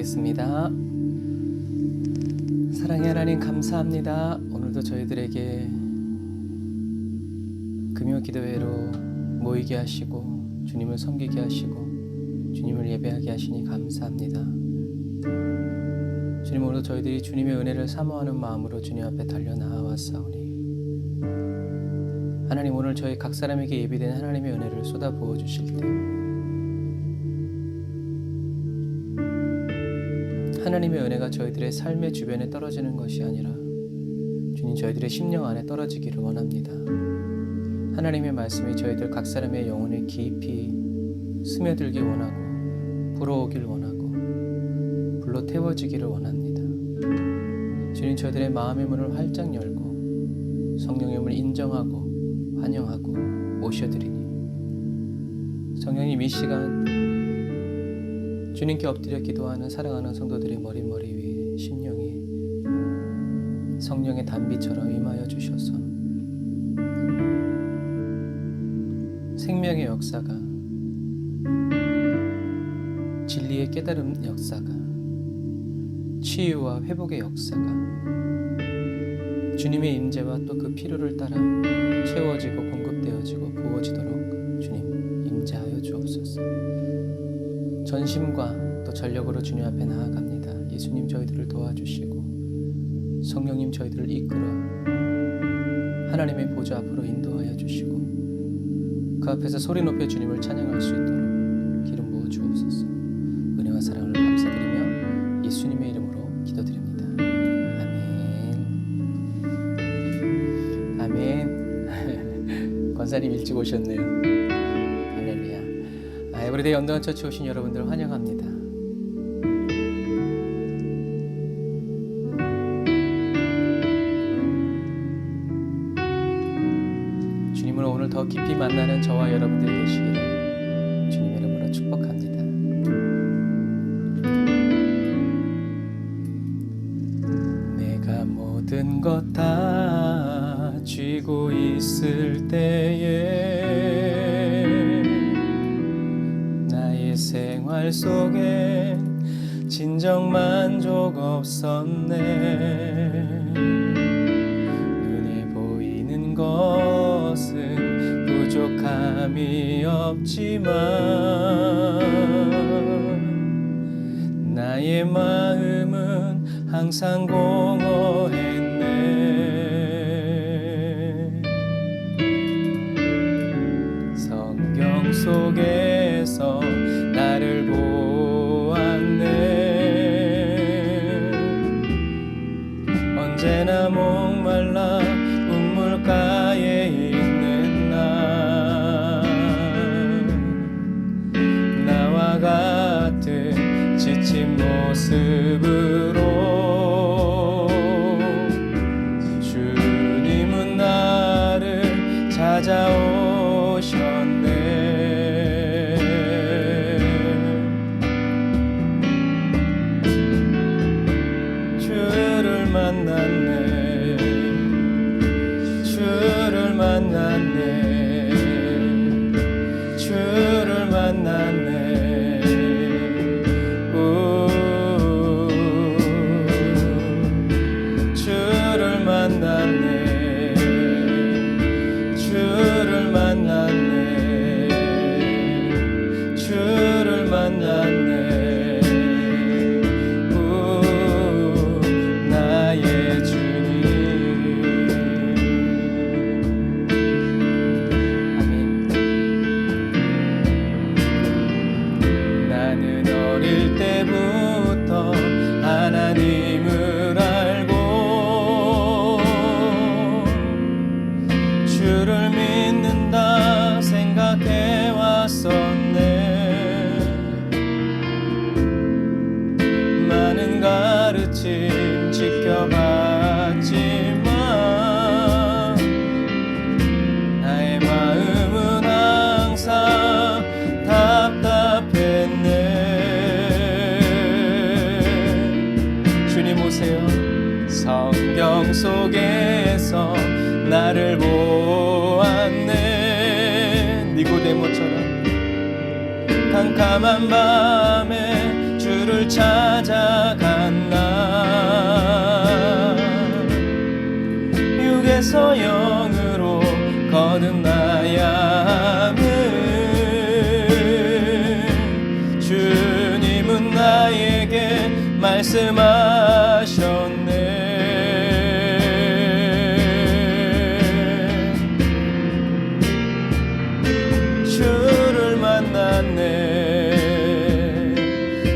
기도하겠습니다. 사랑의 하나님 감사합니다. 오늘도 저희들에게 금요 기도회로 모이게 하시고 주님을 섬기게 하시고 주님을 예배하게 하시니 감사합니다. 주님, 오늘도 저희들이 주님의 은혜를 사모하는 마음으로 주님 앞에 달려 나아왔사오니 하나님, 오늘 저희 각 사람에게 예비된 하나님의 은혜를 쏟아부어 주실 때 하나님의 은혜가 저희들의 삶의 주변에 떨어지는 것이 아니라 주님, 저희들의 심령 안에 떨어지기를 원합니다. 하나님의 말씀이 저희들 각 사람의 영혼에 깊이 스며들기 원하고 불어오길 원하고 불로 태워지기를 원합니다. 주님, 저희들의 마음의 문을 활짝 열고 성령의 힘을 인정하고 환영하고 모셔드리니 성령님, 이 시간 주님께 엎드려 기도하는 사랑하는 성도들의 머리 위에 심령이 성령의 단비처럼 임하여 주셔서 생명의 역사가, 진리의 깨달음 역사가, 치유와 회복의 역사가 주님의 임재와 또 그 필요를 따라 채워지고 공급되어지고 부어지도록 주님 임재하여 주옵소서. 전심과 또 전력으로 주님 앞에 나아갑니다. 예수님, 저희들을 도와주시고 성령님, 저희들을 이끌어 하나님의 보좌 앞으로 인도하여 주시고 그 앞에서 소리 높여 주님을 찬양할 수 있도록 기름 부어 주옵소서. 은혜와 사랑을 감사드리며 예수님의 이름으로 기도드립니다. 아멘. 아멘. 권사님 일찍 오셨네요. 할렐루야. 에브리데이 연도한 처치 오신 여러분들 환영합니다. 주님을 오늘 더 깊이 만나는 저와 여러분들이 되시기를 주님의 이름으로 축복합니다. 내가 모든 것 다 쥐고 있을 때에 생활 속에 진정 만족 없었네. 눈에 보이는 것은 부족함이 없지만 나의 마음은 항상 공허했네. 성경 속에서 나를 보았네. 언제나 목말라 우물가에 있는 나와 같은 지친 모습으로 주님은 나를 찾아오셨네. 주를 만났네. 주를 만났네. 주를 만났네. 주를 만났네. 나의 주님. 어릴 때부터 하나님을 알고 주를 믿는다 생각해 왔었네. 많은 가르침 지켜봤지만 나의 마음은 항상 답답했네. 성경 속에서 나를 보았네. 니고데모처럼 캄캄한 밤에 주를 찾아간 나 육에서 영으로 거듭나야 함을 주님은 나에게 말씀하셨네. 주를 만났네.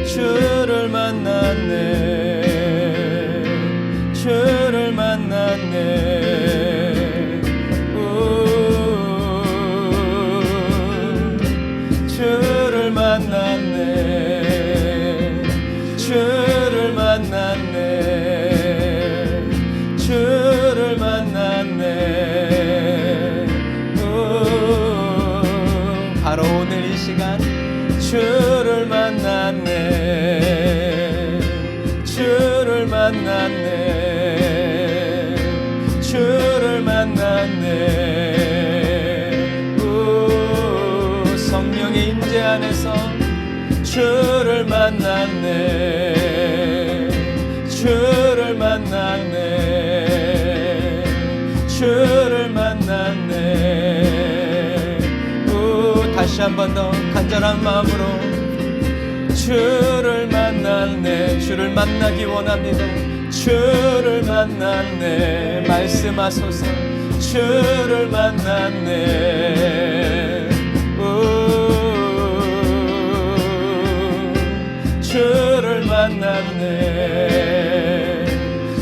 주를 만났네. 주를 만났네. 주를 만났네. 주를 만났네. 주를 만났네. 바로 오늘 이 시간 주를 만났네. 주를 만났네. 주를 만났네. 성령의 임재 안에서 주를 만났네. 주를 만났네. 주를 만났네. 다시 한 번 더 간절한 마음으로 주를 만났네. 주를 만나기 원합니다. 주를 만났네. 말씀하소서. 주를 만났네. 주를 만났네.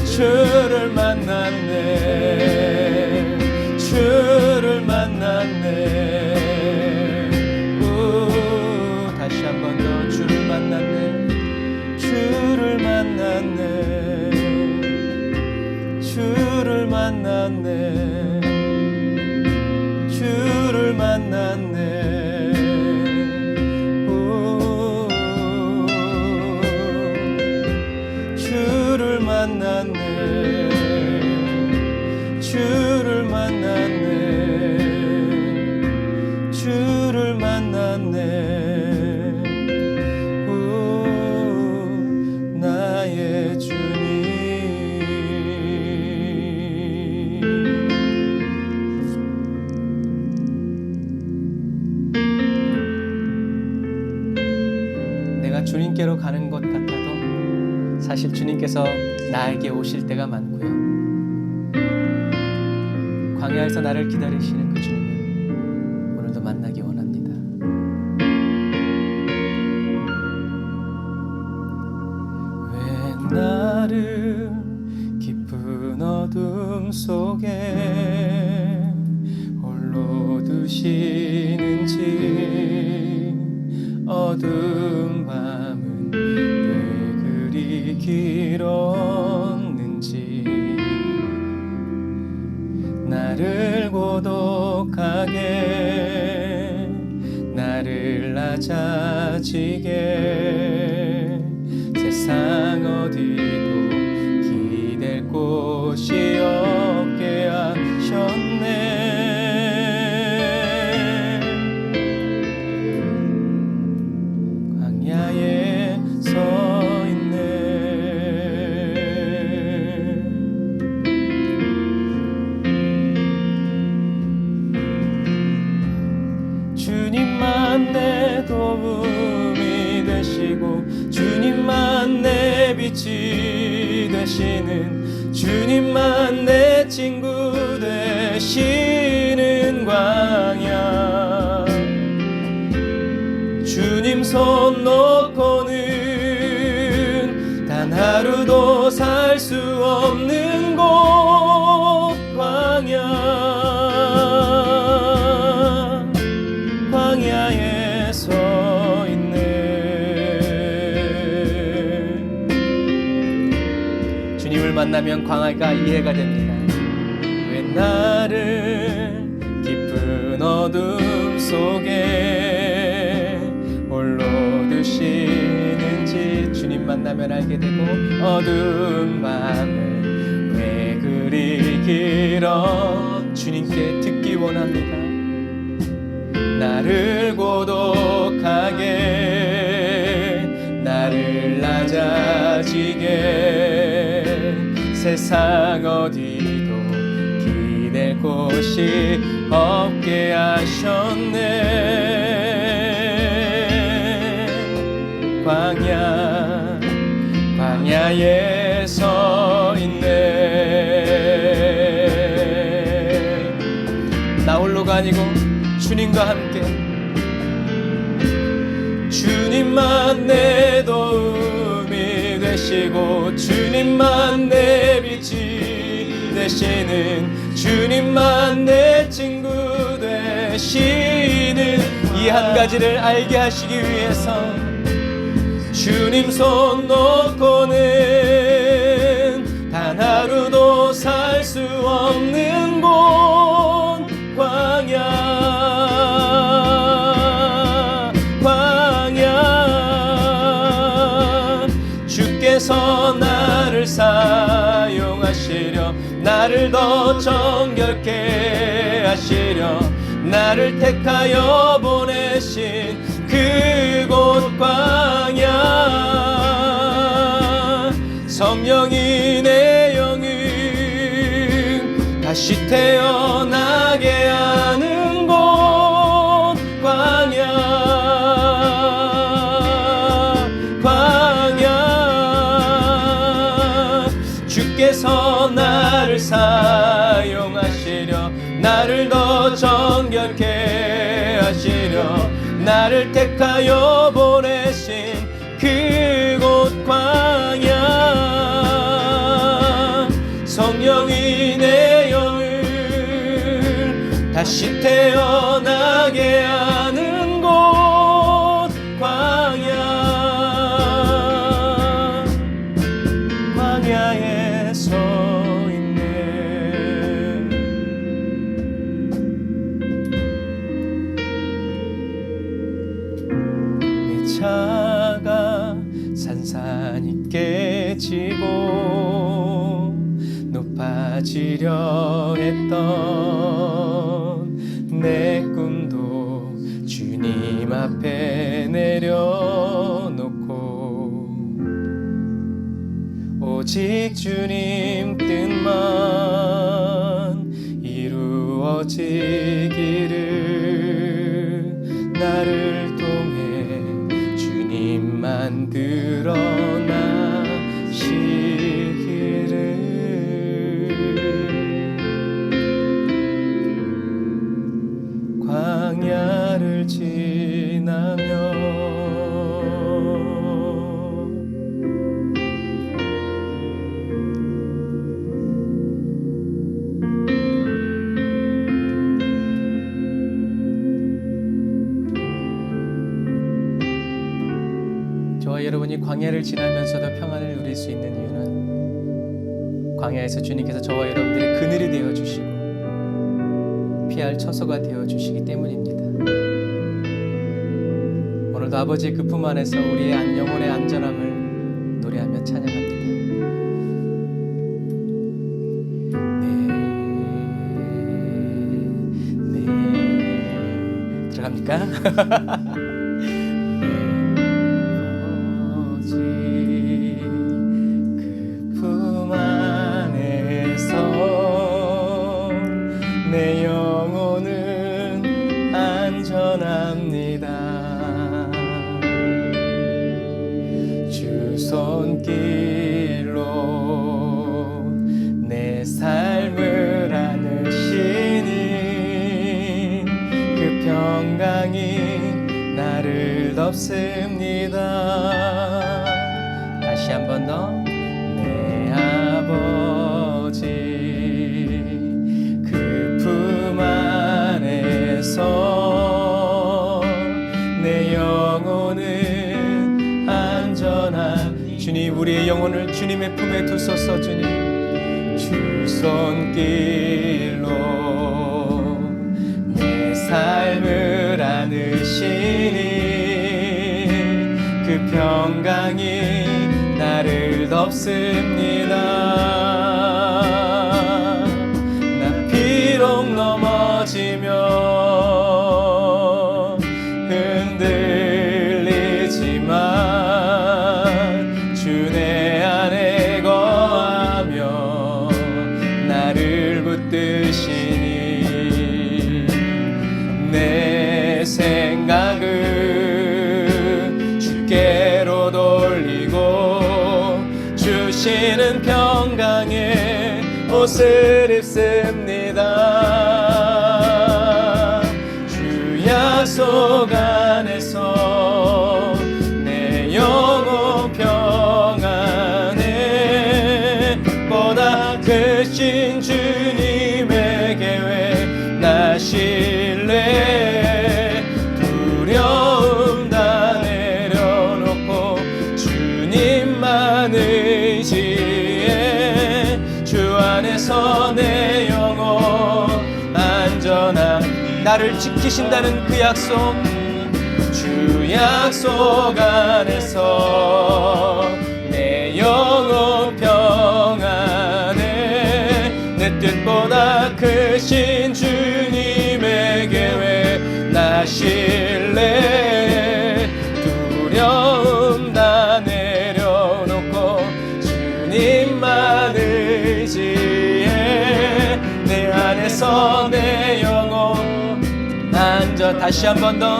주를 만났네. 주를 만났네. 다시 한 번 더 주를 만났네. 주를 만났네. 주를 만났네. 주를 만났네. 주를 만났네. 주를 만났네. 주를 만났네. 나의 주님. 내가 주님께로 가는 것 같아도 사실 주님께서 나에게 오실 때가 많고요. 광야에서 나를 기다리시는 그 주님을 오늘도 만나기 원합니다. 왜 나를 깊은 어둠 속에 홀로 두시는지, 어두운 밤은 왜 그리 길었는지, 나를 고독하게, 나를 낮아지게, 세상 어디도 기댈 곳이 없게 하셨네. 광야에 서 있네. 주님만 내 도움이 되시고, 주님만 내 빛이 되시는, 주님만 내 친구 되시는 광야. 주님 손 놓고는 단 하루도 살 수 없는 곳 광야. 광야에 서 있네. 주님을 만나면 광야가 이해가 됩니다. 왜 나를 깊은 어둠 속에 홀로 두시는지 주님 만나면 알게 되고, 어두운 밤을 왜 그리 길어 주님께 듣기 원합니다. 나를 고독하게, 나를 낮아 세상 어디도 기댈 곳이 없게 하셨네. 광야에 서 있네. 나 홀로가 아니고 주님과 함께, 주님만 내 도움이 되시고 주님만 내 빛이 되시는, 주님만 내 친구 되시는 이 한 가지를 알게 하시기 위해서 주님 손 놓고는 단 하루도 살 수 없는 곳, 광야. 주께서 나를 사용하시려, 나를 더 정결케 하시려, 나를 택하여 보내신 그곳 광야. 성령이 내 영을 다시 태어나게 하는 곳, 광야. 주께서 나를 사용하시려, 나를 더 정결케 하시려, 나를 택하여 보내신 그곳 광야. 성령이 내 영을 다시 태어나게 하는 곳, 광야. 광야에 서 있네. 내 차가 산산이 깨지고 높아지려 했던 내 꿈도 주님 앞에 내려놓고 오직 주님 뜻만 이루어지기를, 나를 통해 주님만 드러나시기를. 광야를 지나며 저와 여러분이 광야를 지나면서도 평안을 누릴 수 있는 이유는, 광야에서 주님께서 저와 여러분들의 그늘이 되어주시고 피할 처소가 되어주시기 때문입니다. 오늘도 아버지의 그 품 안에서 우리의 영혼의 안전함을 노래하며 찬양합니다. 네. 들어갑니까? 내 영혼은 안전합니다. 주 손길로 내 삶을 안으시니 그 평강이 나를 덮습니다. 다시 한 번 더. 내 아버지 내 영혼은 안전한, 주님 우리의 영혼을 주님의 품에 두소서. 주님 주 손길로 내 삶을 안으시니 그 평강이 나를 덮습니다. 나 비록 넘어지며 흔들리지만 주 내 안에 거하며 옷을 입습니다. 주 약속 안에서 내 영혼 평안해. 보다 크신 주님의 계획 나 신뢰. 두려움 다 내려놓고 주님만 의지해. 주 안에서 내 영혼 안전함. 나를 지키신다는 그 약속, 주 약속 안에서 내 영혼 평안해. 내 뜻보다 크신 주님의 계획 나 신뢰. 두려움 다 내려놓고 주님만 의지해. 내 안에서 내 영혼 안전. 다시 한 번 더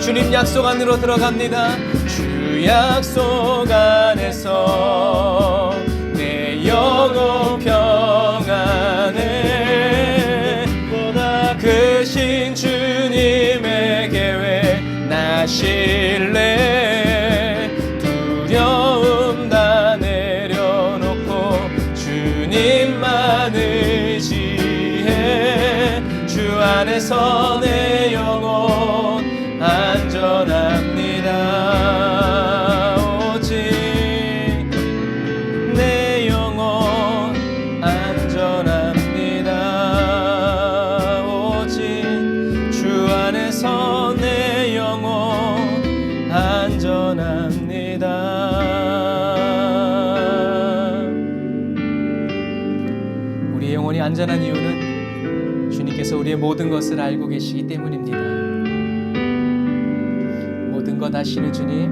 주님 약속 안으로 들어갑니다. 주 약속 안에서 내 영혼 평안해. 보다 크신 주님의 계획 나 신뢰. 두려움 다 내려놓고 주님만 의지해. 주 안에서 내 영혼 안전합니다. 오직 내 영혼 안전합니다. 오직 주 안에서 내 영혼 안전합니다. 우리의 영혼이 안전한 이유는 주님께서 우리의 모든 것을 알고 계시기 때문입니다. 모든 것 아시는 주님,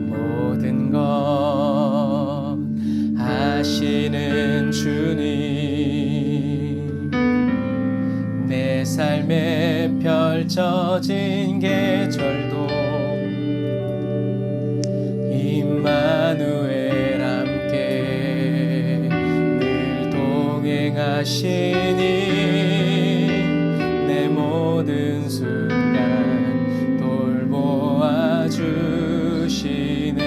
모든 것 아시는 주님, 내 삶에 펼쳐진 계절도 임마누엘 함께 늘 동행하시니 내 모든 순간 돌보아 주시네.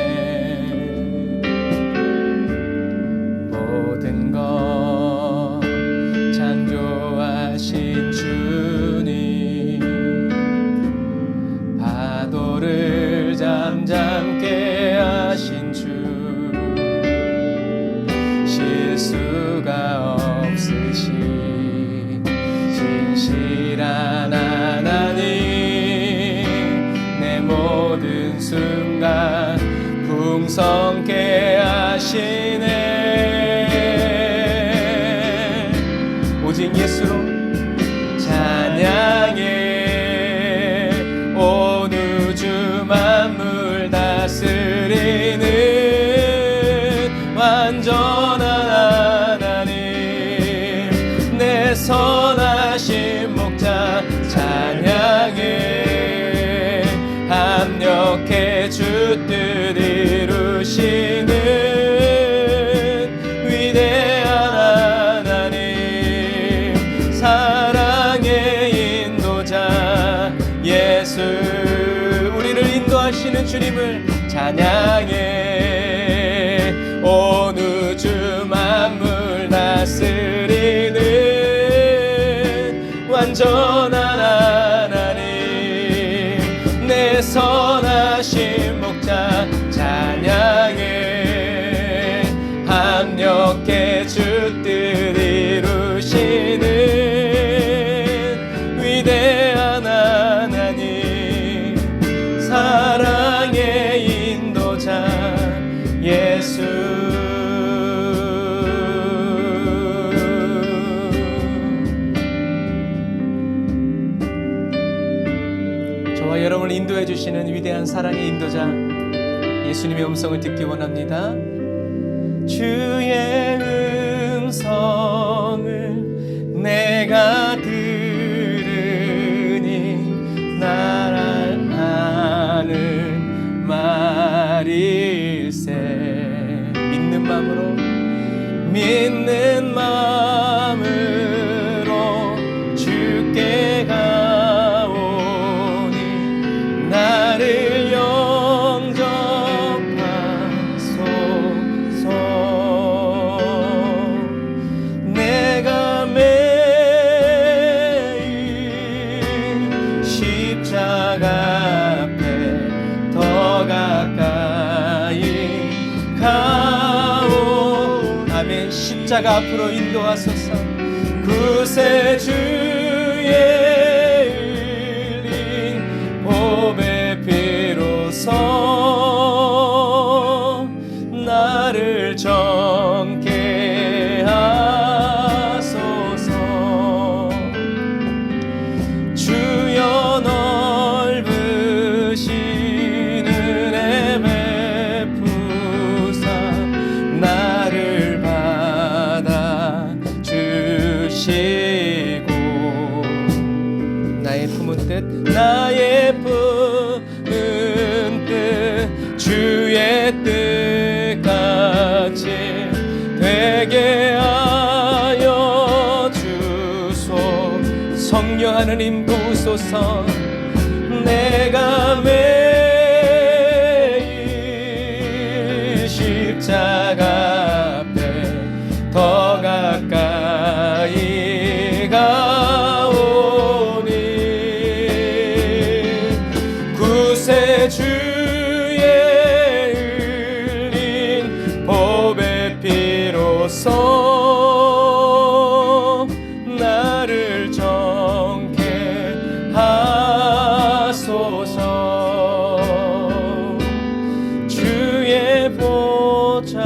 모든 것 창조하신 주님, 파도를 잠잠케 하신 주, 실수가 없으신 진실한 하나님, 내 모든 순간 풍성케 하시네. 오직 예수로 찬양해. 온 우주 만물 다스리는 완전한 하나님, 내 선하신 목자 찬양해. 합력해 주 뜻 이루시는 위대한 하나님, 사랑의 인도자 예수, 우리를 인도하시는 주님을 찬양해. 온 우주 만물 다스리는 완전한 하나님, 내 선하신 목자 찬양해. 합력해 주 뜻 이루시는 위대한 하나님, 사랑의 인도자 예수. 저와 여러분을 인도해 주시는 위대한 사랑의 인도자 예수님의 음성을 듣기 원합니다. 주의 음성을 내가 들으니 나를 아는 말일세. 믿는 마음으로 믿는 십자가 앞으로 인도하소서. 구세주의 흘린 보배 피로써 나를 정케 하소서. 주여 넓으신 은혜 베푸사 나를 받아 주시고 나의 품은 뜻 주의 뜻같이 되게 하여 주소. 성령 하느님 도우소서. 내가 매일 십자가 앞에 더 가까이 가오니 구세주의 흘린 보배 피로써 나를 정케 하소서. 주의 보좌로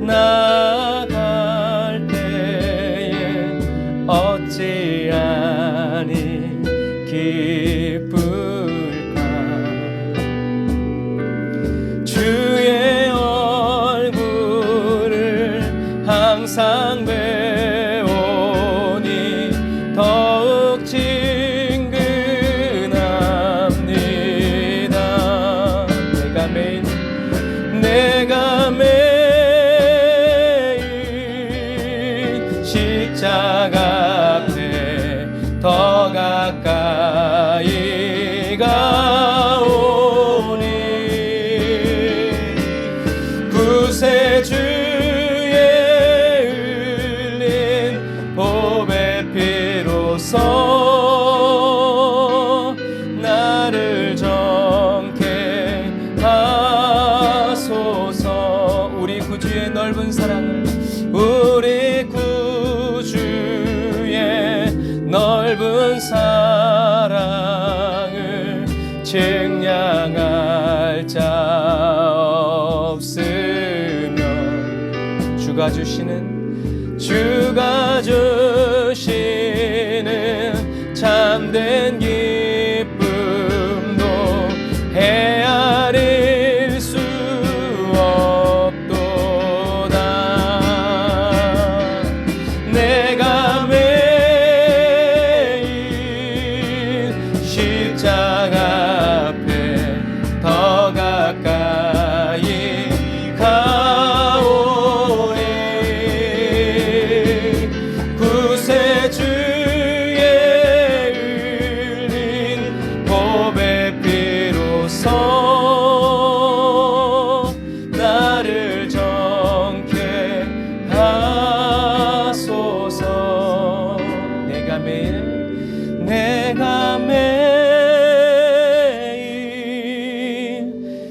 나갈 때에 어찌하니 기쁠까. 주의 얼굴을 항상 배우니 더욱 친근합니다. 내가 매일 십자가 앞에 더 가까이 가오니 구세주의 흘린 보배 피로써 나를 정케 하소서. 우리 구주의 넓은 사랑을 우리 구주의 넓은 사랑을 측량할 자 없으면 주가 주시는 참된 기쁨도 헤아릴 수 없도다. 내가 매일 십자가 앞에 더 가까이 가오니 구세주의 흘린 보배 피로써 나를 정케 하소서. 내가 매일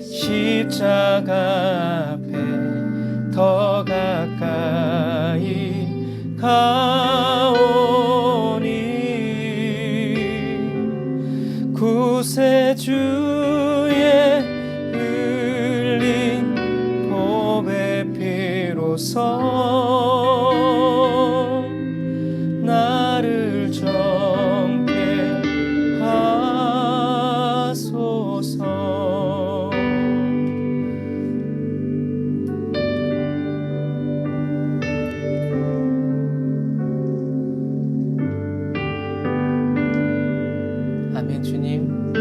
십자가 앞에 더 가까이 가오니 구세주의 흘린 보배 피로써 나를 정케 하소서. 아멘. 주님,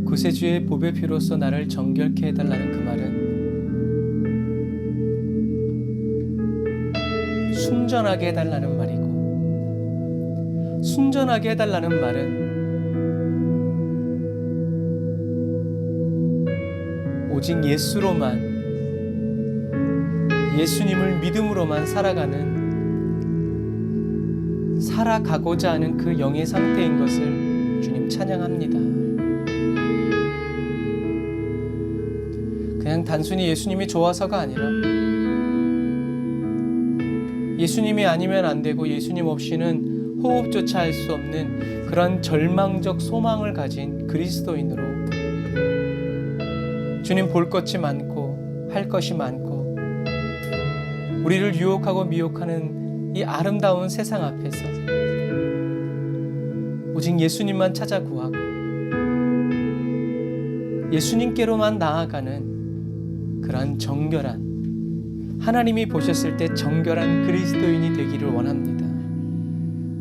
구세주의 보배 피로써 나를 정결케 해달라는 그 말은 순전하게 해달라는 말이고, 순전하게 해달라는 말은 오직 예수님을 믿음으로만 살아가고자 하는 그 영의 상태인 것을 주님 찬양합니다. 그냥 단순히 예수님이 좋아서가 아니라 예수님이 아니면 안 되고 예수님 없이는 호흡조차 할 수 없는 그런 절망적 소망을 가진 그리스도인으로 주님 볼 것이 많고 할 것이 많고 우리를 유혹하고 미혹하는 이 아름다운 세상 앞에서 오직 예수님만 찾아 구하고 예수님께로만 나아가는 그런 정결한, 하나님이 보셨을 때 정결한 그리스도인이 되기를 원합니다.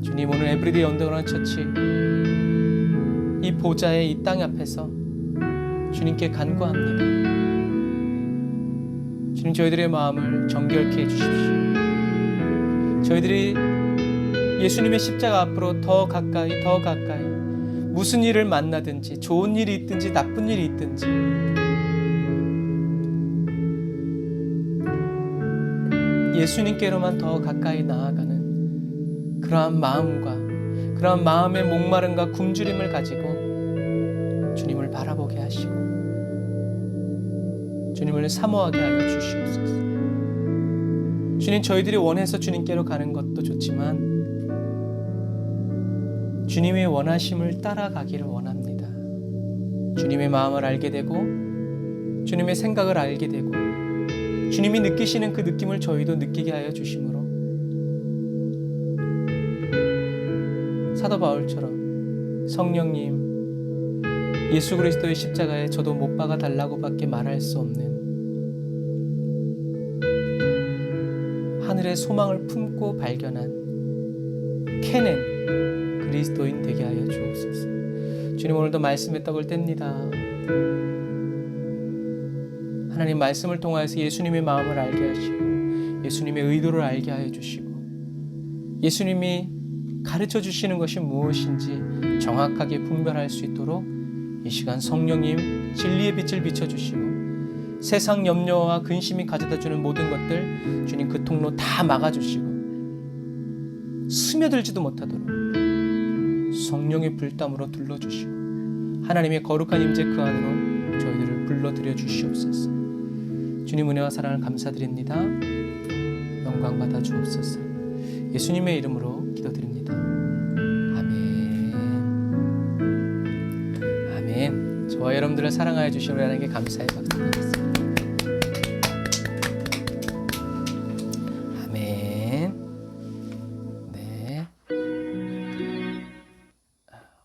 주님, 오늘 에브리데이 언더그라운드 처치 이 보좌의 이 땅 앞에서 주님께 간구합니다. 주님, 저희들의 마음을 정결케 해주십시오. 저희들이 예수님의 십자가 앞으로 더 가까이 무슨 일을 만나든지 좋은 일이 있든지 나쁜 일이 있든지 예수님께로만 더 가까이 나아가는 그러한 마음과 그러한 마음의 목마름과 굶주림을 가지고 주님을 바라보게 하시고 주님을 사모하게 하여 주시옵소서. 주님, 저희들이 원해서 주님께로 가는 것도 좋지만 주님의 원하심을 따라가기를 원합니다. 주님의 마음을 알게 되고 주님의 생각을 알게 되고 주님이 느끼시는 그 느낌을 저희도 느끼게 하여 주심으로 사도 바울처럼 성령님, 예수 그리스도의 십자가에 저도 못 박아 달라고밖에 말할 수 없는 하늘의 소망을 품고 발견한 캐낸 그리스도인 되게 하여 주옵소서. 주님, 오늘도 말씀의 떡을 뗍니다. 하나님, 말씀을 통하여서 예수님의 마음을 알게 하시고 예수님의 의도를 알게 하여 주시고 예수님이 가르쳐 주시는 것이 무엇인지 정확하게 분별할 수 있도록 이 시간 성령님 진리의 빛을 비춰주시고 세상 염려와 근심이 가져다주는 모든 것들 주님 그 통로 다 막아주시고 스며들지도 못하도록 성령의 불담으로 둘러주시고 하나님의 거룩한 임재 그 안으로 저희들을 불러들여 주시옵소서. 주님, 은혜와 사랑을 감사드립니다. 영광 받아 주옵소서. 예수님의 이름으로 기도드립니다. 아멘. 아멘. 저와 여러분들을 사랑하여 주신 우리 하나님께 감사의 박수 드리겠습니다.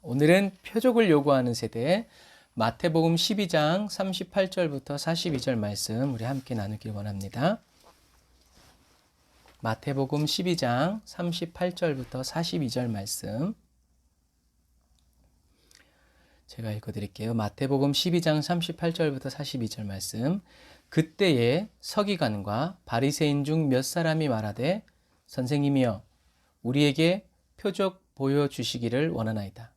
오늘은 표적을 요구하는 세대 마태복음 12장 38절부터 42절 말씀 우리 함께 나누길 원합니다. 마태복음 12장 38절부터 42절 말씀 제가 읽어드릴게요. 마태복음 12장 38절부터 42절 말씀. 그때에 서기관과 바리새인 중 몇 사람이 말하되 선생님이여 우리에게 표적 보여주시기를 원하나이다.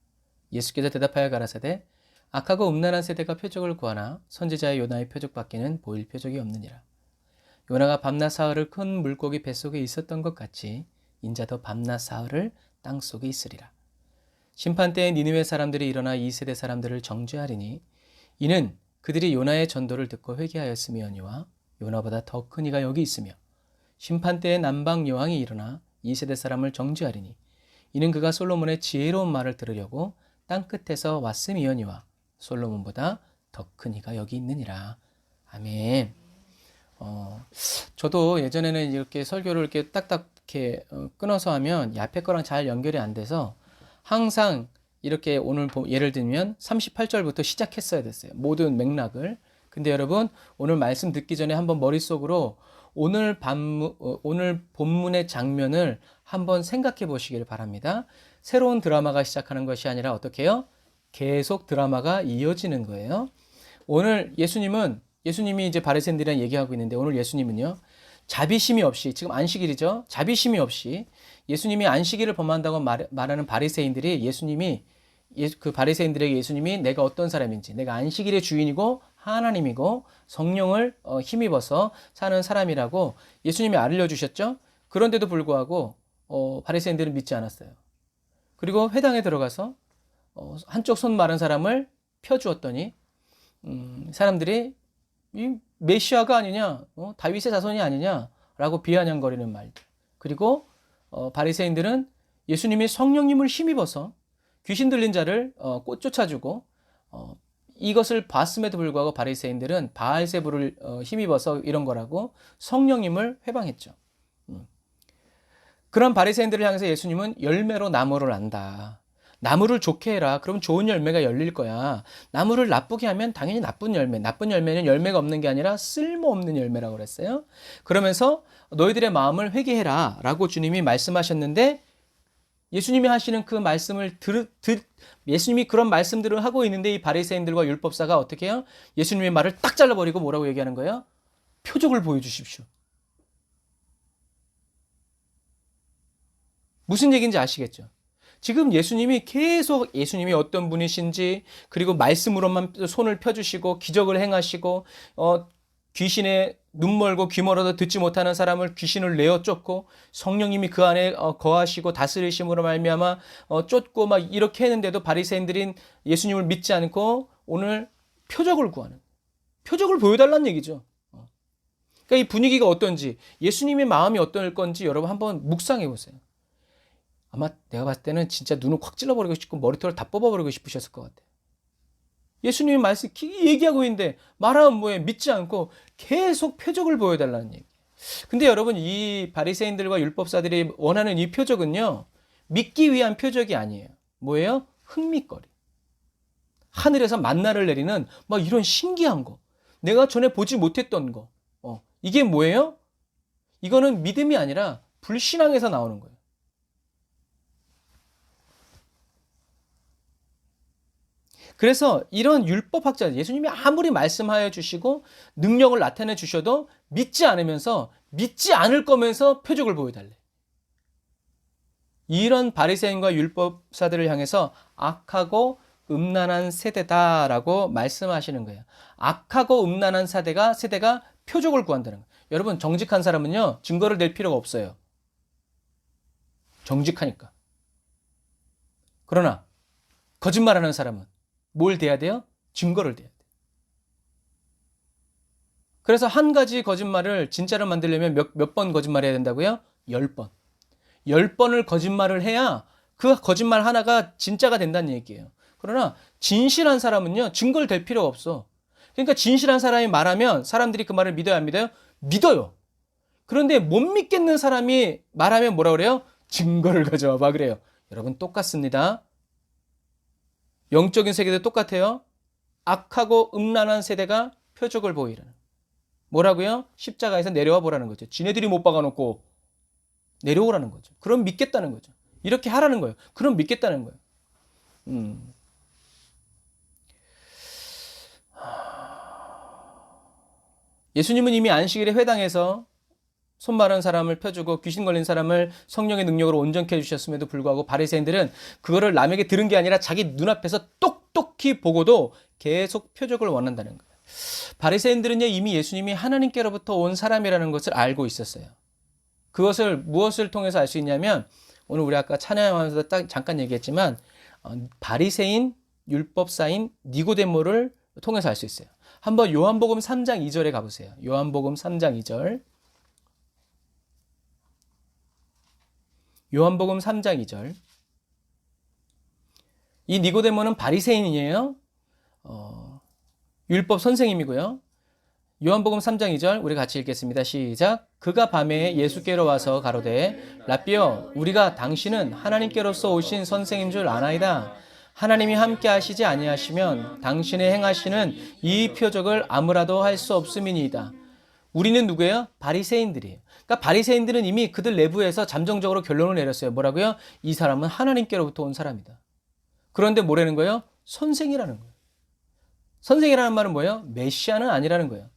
예수께서 대답하여 가라사대 악하고 음란한 세대가 표적을 구하나 선지자의 요나의 표적밖에는 보일 표적이 없느니라. 요나가 밤낮 사흘을 큰 물고기 뱃속에 있었던 것 같이 인자도 밤낮 사흘을 땅속에 있으리라. 심판 때에 니느웨 사람들이 일어나 이 세대 사람들을 정죄하리니 이는 그들이 요나의 전도를 듣고 회개하였음이오니와 요나보다 더 큰 이가 여기 있으며 심판 때에 남방 여왕이 일어나 이 세대 사람을 정죄하리니 이는 그가 솔로몬의 지혜로운 말을 들으려고 땅끝에서 왔음이오니와 솔로몬보다 더 큰 이가 여기 있느니라. 아멘. 저도 예전에는 이렇게 설교를 이렇게 딱딱 이렇게 끊어서 하면 앞에 거랑 잘 연결이 안 돼서 항상 이렇게 오늘 예를 들면 38절부터 시작했어야 됐어요. 모든 맥락을. 근데 여러분 오늘 말씀 듣기 전에 한번 머릿속으로 오늘 본문의 장면을 한번 생각해 보시길 바랍니다. 새로운 드라마가 시작하는 것이 아니라 어떻게 해요? 계속 드라마가 이어지는 거예요. 오늘 예수님이 이제 바리새인들이랑 얘기하고 있는데 오늘 예수님은요. 자비심이 없이 지금 안식일이죠. 자비심이 없이 예수님이 안식일을 범한다고 말하는 바리새인들이 그 바리새인들에게 예수님이 내가 어떤 사람인지 내가 안식일의 주인이고 하나님이고 성령을 힘입어서 사는 사람이라고 예수님이 알려주셨죠. 그런데도 불구하고 바리새인들은 믿지 않았어요. 그리고 회당에 들어가서 한쪽 손 마른 사람을 펴주었더니 사람들이 이 메시아가 아니냐, 다윗의 자손이 아니냐라고 비아냥거리는 말들. 그리고 바리새인들은 예수님이 성령님을 힘입어서 귀신 들린 자를 쫓아주고 이것을 봤음에도 불구하고 바리새인들은 바알세불을 힘입어서 이런 거라고 성령님을 회방했죠. 그런 바리새인들을 향해서 예수님은 열매로 나무를 안다. 나무를 좋게 해라. 그럼 좋은 열매가 열릴 거야. 나무를 나쁘게 하면 당연히 나쁜 열매. 나쁜 열매는 열매가 없는 게 아니라 쓸모없는 열매라고 그랬어요. 그러면서 너희들의 마음을 회개해라 라고 주님이 말씀하셨는데 예수님이 하시는 그 말씀을 예수님이 그런 말씀들을 하고 있는데 이 바리새인들과 율법사가 어떻게 해요? 예수님의 말을 딱 잘라버리고 뭐라고 얘기하는 거예요? 표적을 보여주십시오. 무슨 얘기인지 아시겠죠? 지금 예수님이 계속 예수님이 어떤 분이신지 그리고 말씀으로만 손을 펴주시고 기적을 행하시고 귀신의 눈 멀고 귀 멀어도 듣지 못하는 사람을 귀신을 내어 쫓고 성령님이 그 안에 거하시고 다스리심으로 말미암아 쫓고 막 이렇게 했는데도 바리새인들인 예수님을 믿지 않고 오늘 표적을 구하는 표적을 보여달라는 얘기죠. 그러니까 이 분위기가 어떤지 예수님의 마음이 어떨 건지 여러분 한번 묵상해 보세요. 아마 내가 봤을 때는 진짜 눈을 콱 찔러버리고 싶고 머리털을 다 뽑아버리고 싶으셨을 것 같아요. 예수님이 말씀 얘기하고 있는데 말하면 뭐해 믿지 않고 계속 표적을 보여달라는 얘기. 근데 여러분 이 바리새인들과 율법사들이 원하는 이 표적은요 믿기 위한 표적이 아니에요. 뭐예요? 흥미거리. 하늘에서 만나를 내리는 막 이런 신기한 거. 내가 전에 보지 못했던 거. 이게 뭐예요? 이거는 믿음이 아니라 불신앙에서 나오는 거예요. 그래서 이런 율법학자 예수님이 아무리 말씀하여 주시고 능력을 나타내 주셔도 믿지 않으면서 믿지 않을 거면서 표적을 보여달래. 이런 바리새인과 율법사들을 향해서 악하고 음란한 세대다라고 말씀하시는 거예요. 악하고 음란한 세대가 표적을 구한다는 거예요. 여러분 정직한 사람은요 증거를 낼 필요가 없어요. 정직하니까. 그러나 거짓말하는 사람은 뭘 대야 돼요? 증거를 대야 돼요. 그래서 한 가지 거짓말을 진짜로 만들려면 몇 번 거짓말해야 된다고요? 10번. 10번을 거짓말을 해야 그 거짓말 하나가 진짜가 된다는 얘기예요. 그러나 진실한 사람은요, 증거를 댈 필요가 없어. 그러니까 진실한 사람이 말하면 사람들이 그 말을 믿어요, 안 믿어요? 믿어요. 그런데 못 믿겠는 사람이 말하면 뭐라 그래요? 증거를 가져와 봐 그래요. 여러분 똑같습니다. 영적인 세계도 똑같아요. 악하고 음란한 세대가 표적을 보이라는. 뭐라고요? 십자가에서 내려와 보라는 거죠. 지네들이 못 박아놓고 내려오라는 거죠. 그럼 믿겠다는 거죠. 이렇게 하라는 거예요. 그럼 믿겠다는 거예요. 예수님은 이미 안식일에 회당에서 손 마른 사람을 펴주고 귀신 걸린 사람을 성령의 능력으로 온전케 해주셨음에도 불구하고 바리새인들은 그거를 남에게 들은 게 아니라 자기 눈앞에서 똑똑히 보고도 계속 표적을 원한다는 거예요. 바리새인들은요 이미 예수님이 하나님께로부터 온 사람이라는 것을 알고 있었어요. 그것을 무엇을 통해서 알 수 있냐면 오늘 우리 아까 찬양하면서 딱 잠깐 얘기했지만 바리새인 율법사인 니고데모를 통해서 알 수 있어요. 한번 요한복음 3장 2절에 가보세요. 요한복음 3장 2절. 요한복음 3장 2절. 이 니고데모는 바리새인이에요. 율법 선생님이고요. 요한복음 3장 2절 우리 같이 읽겠습니다. 시작. 그가 밤에 예수께로 와서 가로되 라삐여 우리가 당신은 하나님께로서 오신 선생인 줄 아나이다. 하나님이 함께 하시지 아니하시면 당신의 행하시는 이 표적을 아무라도 할 수 없음이니이다. 우리는 누구예요? 바리새인들이에요. 그러니까 바리새인들은 이미 그들 내부에서 잠정적으로 결론을 내렸어요. 뭐라고요? 이 사람은 하나님께로부터 온 사람이다. 그런데 뭐라는 거예요? 선생이라는 거예요. 선생이라는 말은 뭐예요? 메시아는 아니라는 거예요.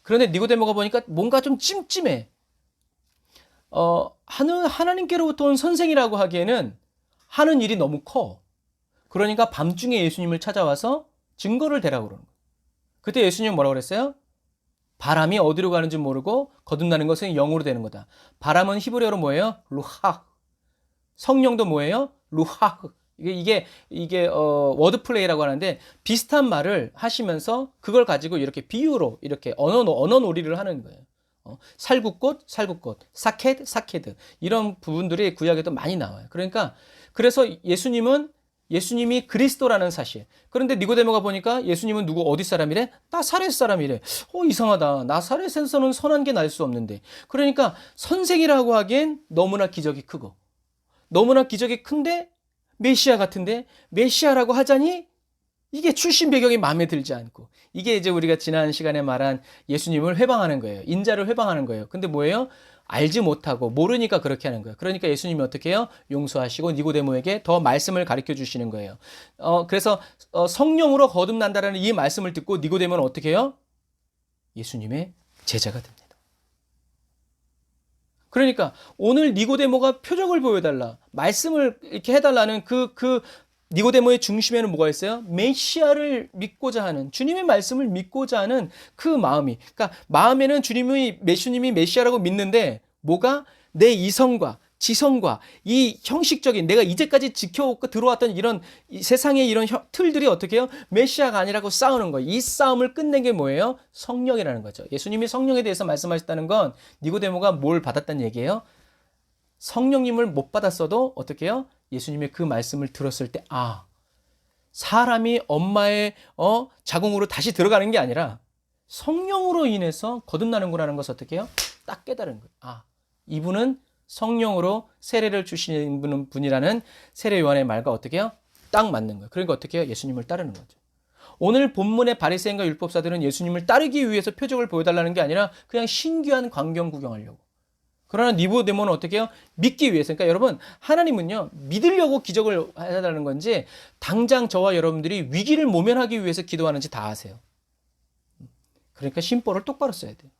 그런데 니고데모가 보니까 뭔가 좀 찜찜해. 하나님께로부터 온 선생이라고 하기에는 하는 일이 너무 커. 그러니까 밤중에 예수님을 찾아와서 증거를 대라고 그러는 거예요. 그때 예수님은 뭐라고 그랬어요? 바람이 어디로 가는지 모르고 거듭나는 것은 영으로 되는 거다. 바람은 히브리어로 뭐예요? 루하. 성령도 뭐예요? 루하. 이게 워드 플레이라고 하는데 비슷한 말을 하시면서 그걸 가지고 이렇게 비유로 이렇게 언어 놀이를 하는 거예요. 살구꽃, 살구꽃, 사케드, 사케드 이런 부분들이 구약에도 많이 나와요. 그러니까 그래서 예수님이 그리스도라는 사실. 그런데 니고데모가 보니까 예수님은 누구 어디 사람이래? 나사렛 사람이래. 이상하다. 나사렛에서는 선한 게 날 수 없는데. 그러니까 선생이라고 하기엔 너무나 기적이 크고 너무나 기적이 큰데 메시아 같은데 메시아라고 하자니 이게 출신 배경이 마음에 들지 않고 이게 이제 우리가 지난 시간에 말한 예수님을 회방하는 거예요. 인자를 회방하는 거예요. 근데 뭐예요? 알지 못하고 모르니까 그렇게 하는 거예요. 그러니까 예수님이 어떻게 해요? 용서하시고 니고데모에게 더 말씀을 가르쳐 주시는 거예요. 그래서 성령으로 거듭난다라는 이 말씀을 듣고 니고데모는 어떻게 해요? 예수님의 제자가 됩니다. 그러니까 오늘 니고데모가 표적을 보여달라, 말씀을 이렇게 해달라는 그 니고데모의 중심에는 뭐가 있어요? 메시아를 믿고자 하는, 주님의 말씀을 믿고자 하는 그 마음이, 그러니까 마음에는 예수님이 메시아라고 믿는데 뭐가 내 이성과 지성과 이 형식적인 내가 이제까지 지켜오고 들어왔던 이런 세상의 이런 틀들이 어떻게 해요? 메시아가 아니라고 싸우는 거예요. 이 싸움을 끝낸 게 뭐예요? 성령이라는 거죠. 예수님이 성령에 대해서 말씀하셨다는 건 니고데모가 뭘 받았다는 얘기예요? 성령님을 못 받았어도 어떻게 해요? 예수님의 그 말씀을 들었을 때 사람이 엄마의 자궁으로 다시 들어가는 게 아니라 성령으로 인해서 거듭나는구나라는 것을 어떻게 해요? 딱 깨달은 거예요. 이분은 성령으로 세례를 주시는 분이라는 세례 요한의 말과 어떻게 해요? 딱 맞는 거예요. 그러니까 어떻게 해요? 예수님을 따르는 거죠. 오늘 본문의 바리새인과 율법사들은 예수님을 따르기 위해서 표적을 보여달라는 게 아니라 그냥 신기한 광경 구경하려고. 그러나 니고데모는 어떻게 해요? 믿기 위해서. 그러니까 여러분, 하나님은요, 믿으려고 기적을 해달라는 건지 당장 저와 여러분들이 위기를 모면하기 위해서 기도하는지 다 아세요. 그러니까 심보를 똑바로 써야 돼요.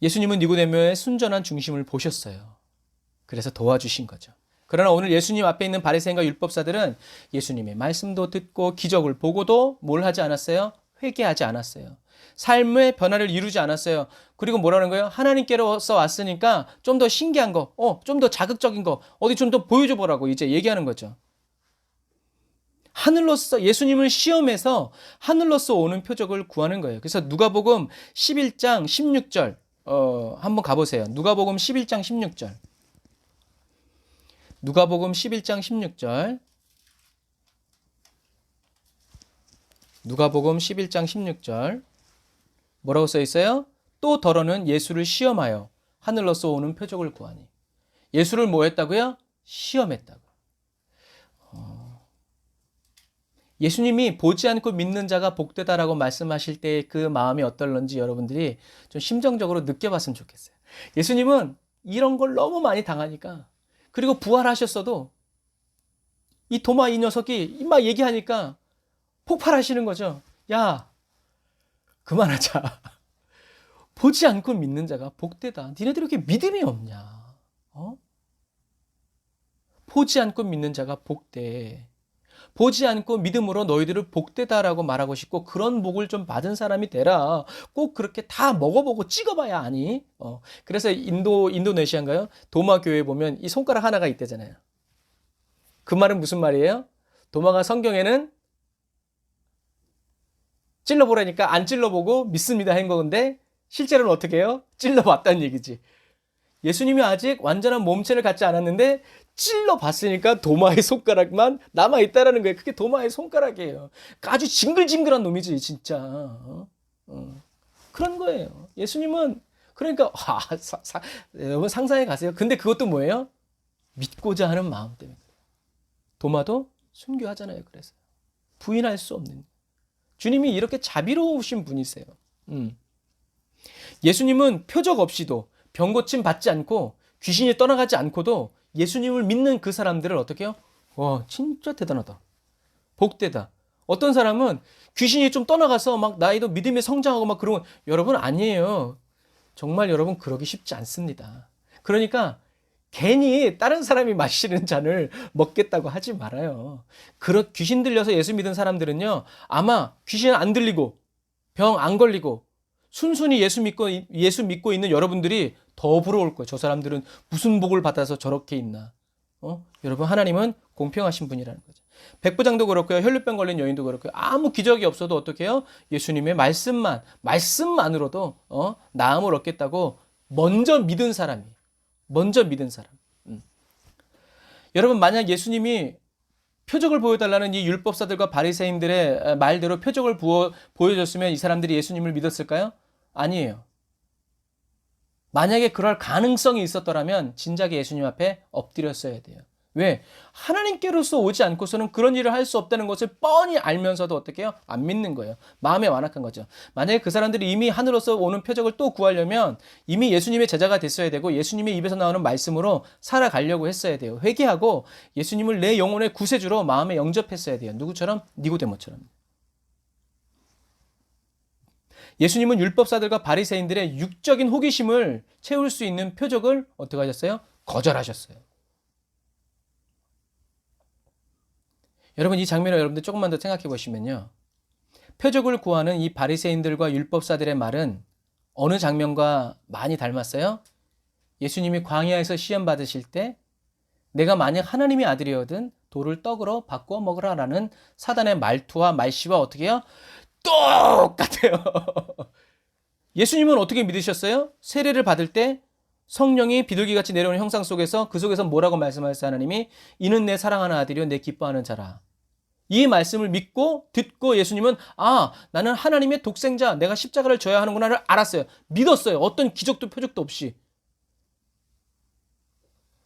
예수님은 니고데모의 순전한 중심을 보셨어요. 그래서 도와주신 거죠. 그러나 오늘 예수님 앞에 있는 바리새인과 율법사들은 예수님의 말씀도 듣고 기적을 보고도 뭘 하지 않았어요? 회개하지 않았어요. 삶의 변화를 이루지 않았어요. 그리고 뭐라는 거예요? 하나님께로서 왔으니까 좀 더 신기한 거, 좀 더 자극적인 거, 어디 좀 더 보여줘 보라고 이제 얘기하는 거죠. 하늘로서 예수님을 시험해서 하늘로서 오는 표적을 구하는 거예요. 그래서 누가복음 11장 16절 한번 가보세요. 누가복음 11장 16절. 누가복음 11장 16절. 누가복음 11장 16절. 뭐라고 써 있어요? 또 더러는 예수를 시험하여 하늘로서 오는 표적을 구하니. 예수를 뭐 했다고요? 시험했다고. 예수님이 보지 않고 믿는 자가 복되다라고 말씀하실 때 그 마음이 어떨런지 여러분들이 좀 심정적으로 느껴봤으면 좋겠어요. 예수님은 이런 걸 너무 많이 당하니까, 그리고 부활하셨어도 이 도마 이 녀석이 막 얘기하니까 폭발하시는 거죠. 야, 그만하자. 보지 않고 믿는 자가 복되다. 니네들 이렇게 믿음이 없냐? 보지 않고 믿는 자가 복돼. 보지 않고 믿음으로 너희들을 복되다라고 말하고 싶고 그런 복을 좀 받은 사람이 되라. 꼭 그렇게 다 먹어보고 찍어봐야 아니. 그래서 인도네시아인가요? 도마 교회에 보면 이 손가락 하나가 있대잖아요. 그 말은 무슨 말이에요? 도마가 성경에는 찔러보라니까 안 찔러보고 믿습니다 한 건데 실제로는 어떻게 해요? 찔러봤다는 얘기지. 예수님이 아직 완전한 몸체를 갖지 않았는데 찔러봤으니까 도마의 손가락만 남아있다라는 거예요. 그게 도마의 손가락이에요. 아주 징글징글한 놈이지 진짜. 그런 거예요. 예수님은 그러니까 여러분 상상해 가세요. 근데 그것도 뭐예요? 믿고자 하는 마음 때문에. 도마도 순교하잖아요. 그래서 부인할 수 없는. 주님이 이렇게 자비로우신 분이세요. 예수님은 표적 없이도 병 고침 받지 않고 귀신이 떠나가지 않고도 예수님을 믿는 그 사람들을 어떻게 해요? 와, 진짜 대단하다. 복되다. 어떤 사람은 귀신이 좀 떠나가서 막 나이도 믿음이 성장하고 막 그런 거, 여러분 아니에요. 정말 여러분 그러기 쉽지 않습니다. 그러니까 괜히 다른 사람이 마시는 잔을 먹겠다고 하지 말아요. 귀신 들려서 예수 믿은 사람들은요, 아마 귀신 안 들리고 병 안 걸리고 순순히 예수 믿고 있는 여러분들이 더 부러울 거예요. 저 사람들은 무슨 복을 받아서 저렇게 있나. 여러분, 하나님은 공평하신 분이라는 거죠. 백부장도 그렇고요. 혈루병 걸린 여인도 그렇고요. 아무 기적이 없어도 어떻게 해요? 예수님의 말씀만으로도 나음을 얻겠다고 먼저 믿은 사람이. 여러분, 만약 예수님이 표적을 보여달라는 이 율법사들과 바리새인들의 말대로 표적을 보여줬으면 이 사람들이 예수님을 믿었을까요? 아니에요. 만약에 그럴 가능성이 있었더라면 진작에 예수님 앞에 엎드렸어야 돼요. 왜? 하나님께로서 오지 않고서는 그런 일을 할 수 없다는 것을 뻔히 알면서도 어떻게 해요? 안 믿는 거예요. 마음에 완악한 거죠. 만약에 그 사람들이 이미 하늘로서 오는 표적을 또 구하려면 이미 예수님의 제자가 됐어야 되고 예수님의 입에서 나오는 말씀으로 살아가려고 했어야 돼요. 회개하고 예수님을 내 영혼의 구세주로 마음에 영접했어야 돼요. 누구처럼? 니고데모처럼. 예수님은 율법사들과 바리새인들의 육적인 호기심을 채울 수 있는 표적을 어떻게 하셨어요? 거절하셨어요. 여러분, 이 장면을 여러분들 조금만 더 생각해 보시면요. 표적을 구하는 이 바리새인들과 율법사들의 말은 어느 장면과 많이 닮았어요? 예수님이 광야에서 시험 받으실 때 내가 만약 하나님의 아들이거든 돌을 떡으로 바꾸어 먹으라라는 사단의 말투와 말씨와 어떻게 해요? 똑같아요. 예수님은 어떻게 믿으셨어요? 세례를 받을 때 성령이 비둘기같이 내려오는 형상 속에서 그 속에서 뭐라고 말씀하셨어요? 하나님이 이는 내 사랑하는 아들이요 내 기뻐하는 자라. 이 말씀을 믿고 듣고 예수님은 나는 하나님의 독생자, 내가 십자가를 져야 하는구나를 알았어요. 믿었어요. 어떤 기적도 표적도 없이.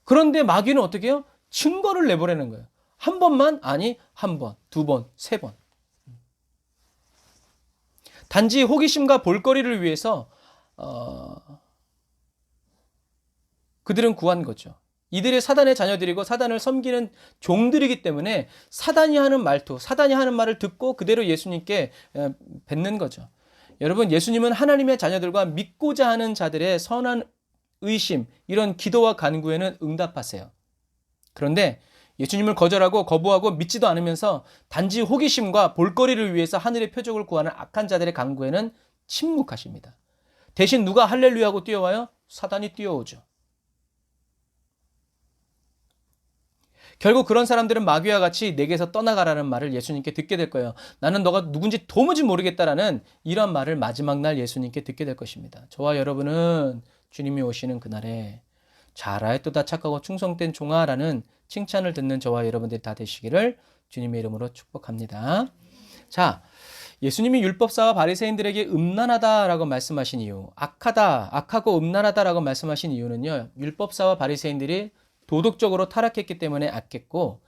그런데 마귀는 어떻게 해요? 증거를 내보내는 거예요. 한 번만? 아니, 한 번, 두 번, 세 번. 단지 호기심과 볼거리를 위해서 그들은 구한 거죠. 이들이 사단의 자녀들이고 사단을 섬기는 종들이기 때문에 사단이 하는 말투, 사단이 하는 말을 듣고 그대로 예수님께 뱉는 거죠. 여러분, 예수님은 하나님의 자녀들과 믿고자 하는 자들의 선한 의심, 이런 기도와 간구에는 응답하세요. 그런데 예수님을 거절하고 거부하고 믿지도 않으면서 단지 호기심과 볼거리를 위해서 하늘의 표적을 구하는 악한 자들의 간구에는 침묵하십니다. 대신 누가 할렐루야하고 뛰어와요? 사단이 뛰어오죠. 결국 그런 사람들은 마귀와 같이 내게서 떠나가라는 말을 예수님께 듣게 될 거예요. 나는 너가 누군지 도무지 모르겠다라는 이런 말을 마지막 날 예수님께 듣게 될 것입니다. 저와 여러분은 주님이 오시는 그날에 잘하였도다 착하고 충성된 종아라는 칭찬을 듣는 저와 여러분들이 다 되시기를 주님의 이름으로 축복합니다. 자, 예수님이 율법사와 바리새인들에게 음란하다라고 말씀하신 이유, 악하고 음란하다라고 말씀하신 이유는요. 율법사와 바리새인들이 도덕적으로 타락했기 때문에 악했고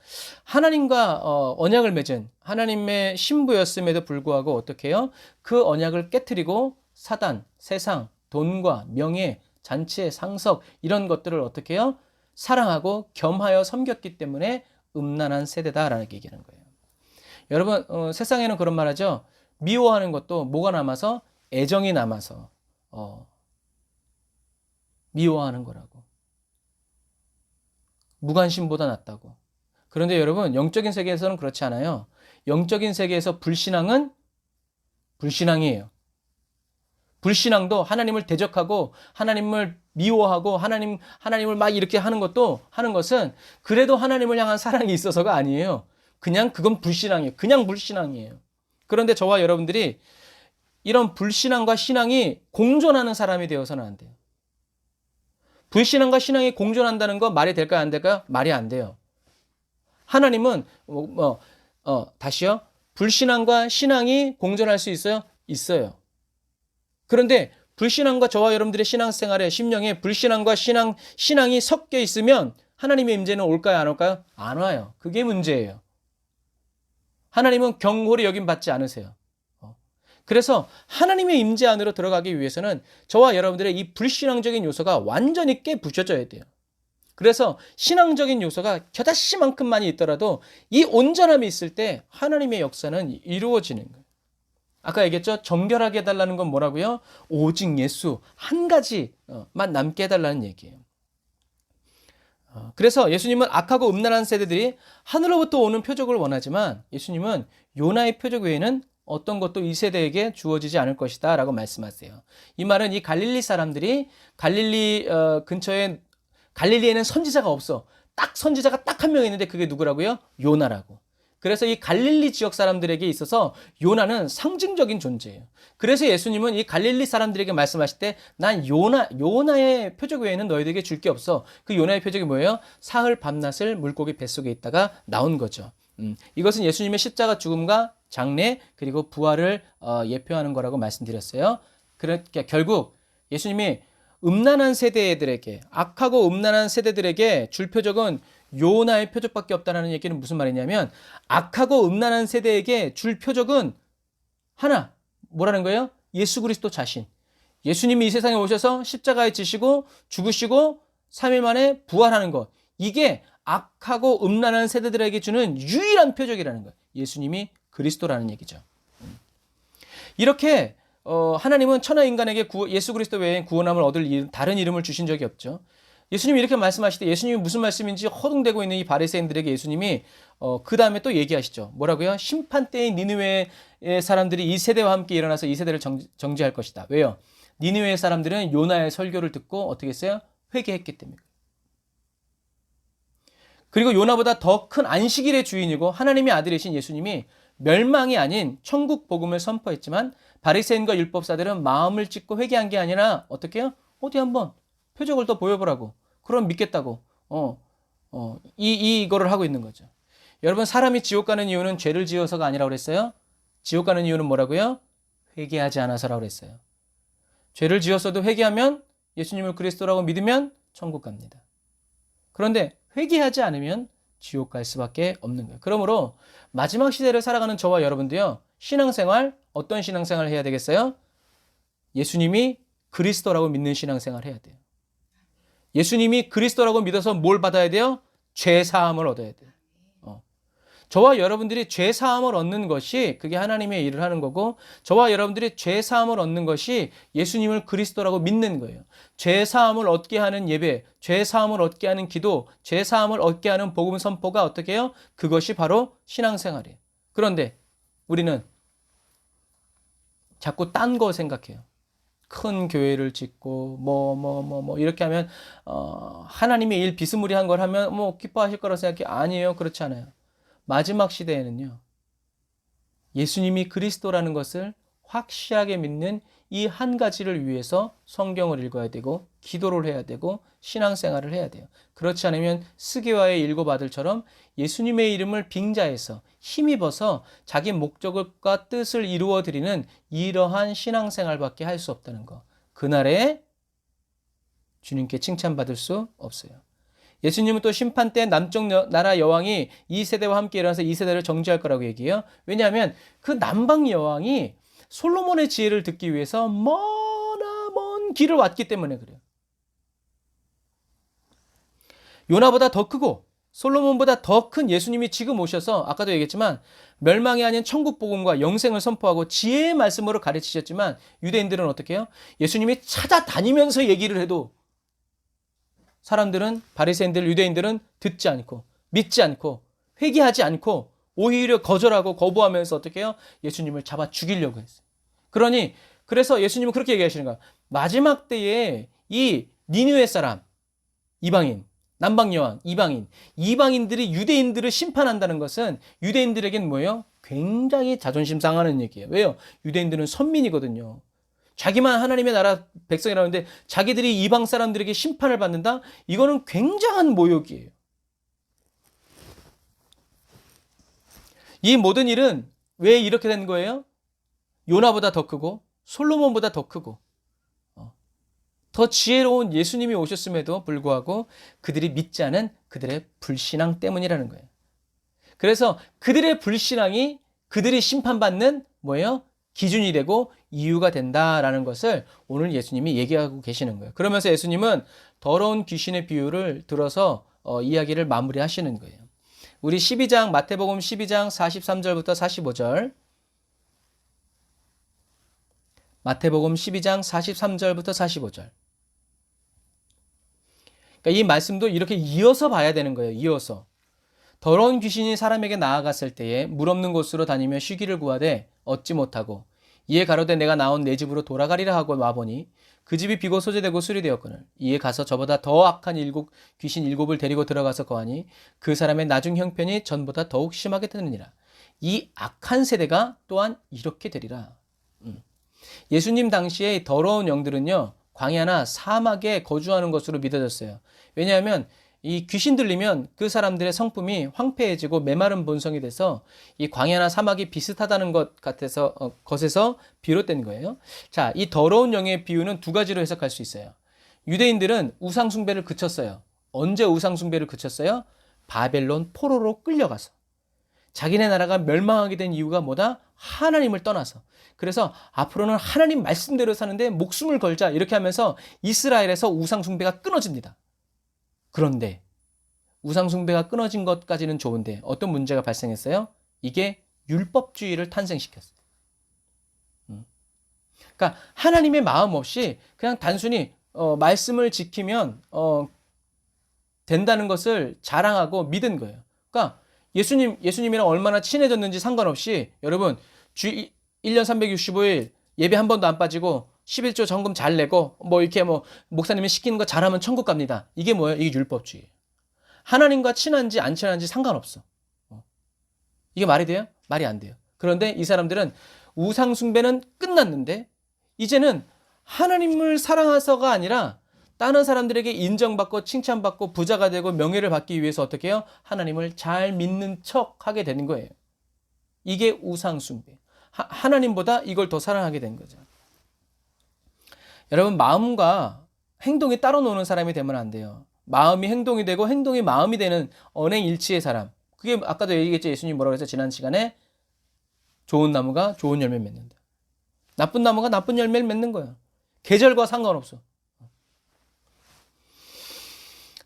하나님과 언약을 맺은 하나님의 신부였음에도 불구하고 어떻게 해요? 그 언약을 깨트리고 사단, 세상, 돈과 명예, 잔치, 상석 이런 것들을 어떻게 해요? 사랑하고 겸하여 섬겼기 때문에 음란한 세대다라는 얘기하는 거예요. 여러분, 세상에는 그런 말 하죠. 미워하는 것도 뭐가 남아서? 애정이 남아서 미워하는 거라고. 무관심보다 낫다고. 그런데 여러분, 영적인 세계에서는 그렇지 않아요. 영적인 세계에서 불신앙은 불신앙이에요. 불신앙도 하나님을 대적하고 하나님을 미워하고 하나님을 막 이렇게 하는 것은 그래도 하나님을 향한 사랑이 있어서가 아니에요. 그냥 그건 불신앙이에요. 그냥 불신앙이에요. 그런데 저와 여러분들이 이런 불신앙과 신앙이 공존하는 사람이 되어서는 안 돼요. 불신앙과 신앙이 공존한다는 거 말이 될까요? 안 될까요? 말이 안 돼요. 하나님은 다시요. 불신앙과 신앙이 공존할 수 있어요? 있어요. 그런데 불신앙과 저와 여러분들의 신앙생활에 심령에 불신앙과 신앙이 섞여 있으면 하나님의 임재는 올까요? 안 올까요? 안 와요. 그게 문제예요. 하나님은 경홀히 여김받지 않으세요. 그래서 하나님의 임재 안으로 들어가기 위해서는 저와 여러분들의 이 불신앙적인 요소가 완전히 깨부셔져야 돼요. 그래서 신앙적인 요소가 겨자씨만큼만이 있더라도 이 온전함이 있을 때 하나님의 역사는 이루어지는 거예요. 아까 얘기했죠? 정결하게 해달라는 건 뭐라고요? 오직 예수 한 가지만 남게 해달라는 얘기예요. 그래서 예수님은 악하고 음란한 세대들이 하늘로부터 오는 표적을 원하지만 예수님은 요나의 표적 외에는 어떤 것도 이 세대에게 주어지지 않을 것이다 라고 말씀하세요. 이 말은 이 갈릴리 사람들이 갈릴리 근처에 갈릴리에는 선지자가 없어. 딱 선지자가 딱 한 명 있는데 그게 누구라고요? 요나라고. 그래서 이 갈릴리 지역 사람들에게 있어서 요나는 상징적인 존재예요. 그래서 예수님은 이 갈릴리 사람들에게 말씀하실 때 난 요나의 표적 외에는 너희들에게 줄 게 없어. 그 요나의 표적이 뭐예요? 사흘 밤낮을 물고기 뱃속에 있다가 나온 거죠. 이것은 예수님의 십자가 죽음과 장례 그리고 부활을 예표하는 거라고 말씀드렸어요. 그러니까 결국 예수님이 음란한 세대들에게 악하고 음란한 세대들에게 줄 표적은 요나의 표적밖에 없다는 얘기는 무슨 말이냐면 악하고 음란한 세대에게 줄 표적은 하나 뭐라는 거예요? 예수 그리스도 자신. 예수님이 이 세상에 오셔서 십자가에 지시고 죽으시고 3일 만에 부활하는 것. 이게 악하고 음란한 세대들에게 주는 유일한 표적이라는 거예요. 예수님이 그리스도라는 얘기죠. 이렇게 하나님은 천하 인간에게 예수 그리스도 외에 구원함을 얻을 다른 이름을 주신 적이 없죠. 예수님이 이렇게 말씀하실 때 예수님이 무슨 말씀인지 허둥대고 있는 이 바리새인들에게 예수님이 그 다음에 또 얘기하시죠. 뭐라고요? 심판 때의 니느웨의 사람들이 이 세대와 함께 일어나서 이 세대를 정죄할 것이다. 왜요? 니느웨의 사람들은 요나의 설교를 듣고 어떻게 했어요? 회개했기 때문에. 그리고 요나보다 더 큰 안식일의 주인이고 하나님의 아들이신 예수님이 멸망이 아닌 천국 복음을 선포했지만 바리새인과 율법사들은 마음을 찢고 회개한 게 아니라 어떻게 해요? 어디 한번 표적을 더 보여보라고. 그럼 믿겠다고. 이거를 하고 있는 거죠. 여러분 사람이 지옥 가는 이유는 죄를 지어서가 아니라고 그랬어요. 지옥 가는 이유는 뭐라고요? 회개하지 않아서라고 그랬어요. 죄를 지었어도 회개하면 예수님을 그리스도라고 믿으면 천국 갑니다. 그런데 회개하지 않으면 지옥 갈 수밖에 없는 거예요. 그러므로 마지막 시대를 살아가는 저와 여러분도요. 신앙생활 어떤 신앙생활을 해야 되겠어요? 예수님이 그리스도라고 믿는 신앙생활을 해야 돼요. 예수님이 그리스도라고 믿어서 뭘 받아야 돼요? 죄사함을 얻어야 돼요. 저와 여러분들이 죄사함을 얻는 것이 그게 하나님의 일을 하는 거고 저와 여러분들이 죄사함을 얻는 것이 예수님을 그리스도라고 믿는 거예요. 죄사함을 얻게 하는 예배, 죄사함을 얻게 하는 기도, 죄사함을 얻게 하는 복음 선포가 어떻게 해요? 그것이 바로 신앙생활이에요. 그런데 우리는 자꾸 딴 거 생각해요. 큰 교회를 짓고 이렇게 하면 하나님의 일 비스무리한 걸 하면 기뻐하실 거라고 생각해. 아니에요. 그렇지 않아요. 마지막 시대에는요. 예수님이 그리스도라는 것을 확실하게 믿는 이 한 가지를 위해서 성경을 읽어야 되고 기도를 해야 되고 신앙생활을 해야 돼요. 그렇지 않으면 스게와의 일곱 아들처럼 예수님의 이름을 빙자해서 힘입어서 자기 목적과 뜻을 이루어드리는 이러한 신앙생활밖에 할 수 없다는 거. 그날에 주님께 칭찬받을 수 없어요. 예수님은 또 심판 때 남쪽 나라 여왕이 이 세대와 함께 일어나서 이 세대를 정죄할 거라고 얘기해요. 왜냐하면 그 남방 여왕이 솔로몬의 지혜를 듣기 위해서 먼 길을 왔기 때문에 그래요. 요나보다 더 크고 솔로몬보다 더 큰 예수님이 지금 오셔서 아까도 얘기했지만 멸망이 아닌 천국 복음과 영생을 선포하고 지혜의 말씀으로 가르치셨지만 유대인들은 어떻게 해요? 예수님이 찾아다니면서 얘기를 해도 사람들은 바리새인들, 유대인들은 듣지 않고 믿지 않고 회개하지 않고 오히려 거절하고 거부하면서 어떻게 해요? 예수님을 잡아 죽이려고 했어요. 그래서 예수님은 그렇게 얘기하시는 거야. 마지막 때에 이 니느웨 사람, 이방인, 남방 여왕, 이방인들이 유대인들을 심판한다는 것은 유대인들에겐 뭐예요? 굉장히 자존심 상하는 얘기예요. 왜요? 유대인들은 선민이거든요. 자기만 하나님의 나라 백성이라는데 자기들이 이방 사람들에게 심판을 받는다? 이거는 굉장한 모욕이에요. 이 모든 일은 왜 이렇게 된 거예요? 요나보다 더 크고 솔로몬보다 더 크고 더 지혜로운 예수님이 오셨음에도 불구하고 그들이 믿지 않은 그들의 불신앙 때문이라는 거예요. 그래서 그들의 불신앙이 그들이 심판받는 뭐예요? 기준이 되고 이유가 된다라는 것을 오늘 예수님이 얘기하고 계시는 거예요. 그러면서 예수님은 더러운 귀신의 비유를 들어서 이야기를 마무리하시는 거예요. 우리 마태복음 12장 43절부터 45절 마태복음 12장 43절부터 45절 그러니까 이 말씀도 이렇게 이어서 봐야 되는 거예요. 이어서. 더러운 귀신이 사람에게 나아갔을 때에 물 없는 곳으로 다니며 쉬기를 구하되 얻지 못하고 이에 가로되 내가 나온 내 집으로 돌아가리라 하고 와보니 그 집이 비고 소재되고 수리되었거늘 이에 가서 저보다 더 악한 귀신 일곱을 데리고 들어가서 거하니 그 사람의 나중 형편이 전보다 더욱 심하게 되느니라. 이 악한 세대가 또한 이렇게 되리라. 예수님 당시에 더러운 영들은요, 광야나 사막에 거주하는 것으로 믿어졌어요. 왜냐하면 이 귀신 들리면 그 사람들의 성품이 황폐해지고 메마른 본성이 돼서 이 광야나 사막이 비슷하다는 것 같아서 것에서 비롯된 거예요. 자, 이 더러운 영의 비유는 두 가지로 해석할 수 있어요. 유대인들은 우상 숭배를 그쳤어요. 언제 우상 숭배를 그쳤어요? 바벨론 포로로 끌려가서. 자기네 나라가 멸망하게 된 이유가 뭐다? 하나님을 떠나서. 그래서 앞으로는 하나님 말씀대로 사는데 목숨을 걸자 이렇게 하면서 이스라엘에서 우상 숭배가 끊어집니다. 그런데 우상 숭배가 끊어진 것까지는 좋은데 어떤 문제가 발생했어요? 이게 율법주의를 탄생시켰어요. 그러니까 하나님의 마음 없이 그냥 단순히 말씀을 지키면 된다는 것을 자랑하고 믿은 거예요. 그러니까 예수님이랑 얼마나 친해졌는지 상관없이 여러분 1년 365일 예배 한 번도 안 빠지고 11조 정금 잘 내고 이렇게 목사님이 시키는 거 잘하면 천국 갑니다. 이게 뭐예요? 이게 율법주의예요. 하나님과 친한지 안 친한지 상관없어. 이게 말이 돼요? 말이 안 돼요. 그런데 이 사람들은 우상 숭배는 끝났는데 이제는 하나님을 사랑해서가 아니라 다른 사람들에게 인정받고 칭찬받고 부자가 되고 명예를 받기 위해서 어떻게 해요? 하나님을 잘 믿는 척 하게 되는 거예요. 이게 우상 숭배. 하나님보다 이걸 더 사랑하게 된 거죠. 여러분, 마음과 행동이 따로 노는 사람이 되면 안 돼요. 마음이 행동이 되고 행동이 마음이 되는 언행일치의 사람. 그게 아까도 얘기했죠. 예수님이 뭐라고 했어요? 지난 시간에 좋은 나무가 좋은 열매를 맺는다. 나쁜 나무가 나쁜 열매를 맺는 거야. 계절과 상관없어.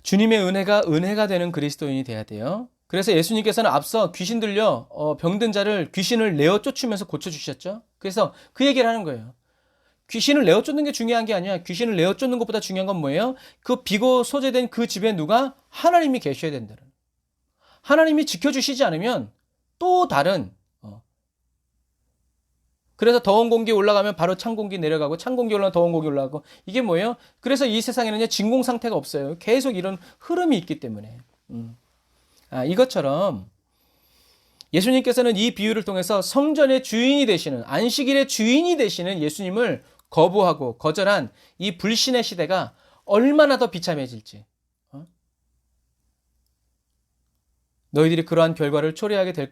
주님의 은혜가 되는 그리스도인이 돼야 돼요. 그래서 예수님께서는 앞서 귀신 들려 병든 자를 귀신을 내어 쫓으면서 고쳐주셨죠. 그래서 그 얘기를 하는 거예요. 귀신을 내어 쫓는 게 중요한 게 아니야. 귀신을 내어 쫓는 것보다 중요한 건 뭐예요? 그 비고 소재된 그 집에 누가? 하나님이 계셔야 된다는. 하나님이 지켜주시지 않으면 또 다른 그래서 더운 공기 올라가면 바로 찬 공기 내려가고 찬 공기 올라가면 더운 공기 올라가고 이게 뭐예요? 그래서 이 세상에는 진공 상태가 없어요. 계속 이런 흐름이 있기 때문에. 이것처럼 예수님께서는 이 비유를 통해서 성전의 주인이 되시는 안식일의 주인이 되시는 예수님을 거부하고 거절한 이 불신의 시대가 얼마나 더 비참해질지 너희들이 그러한 결과를 초래하게 될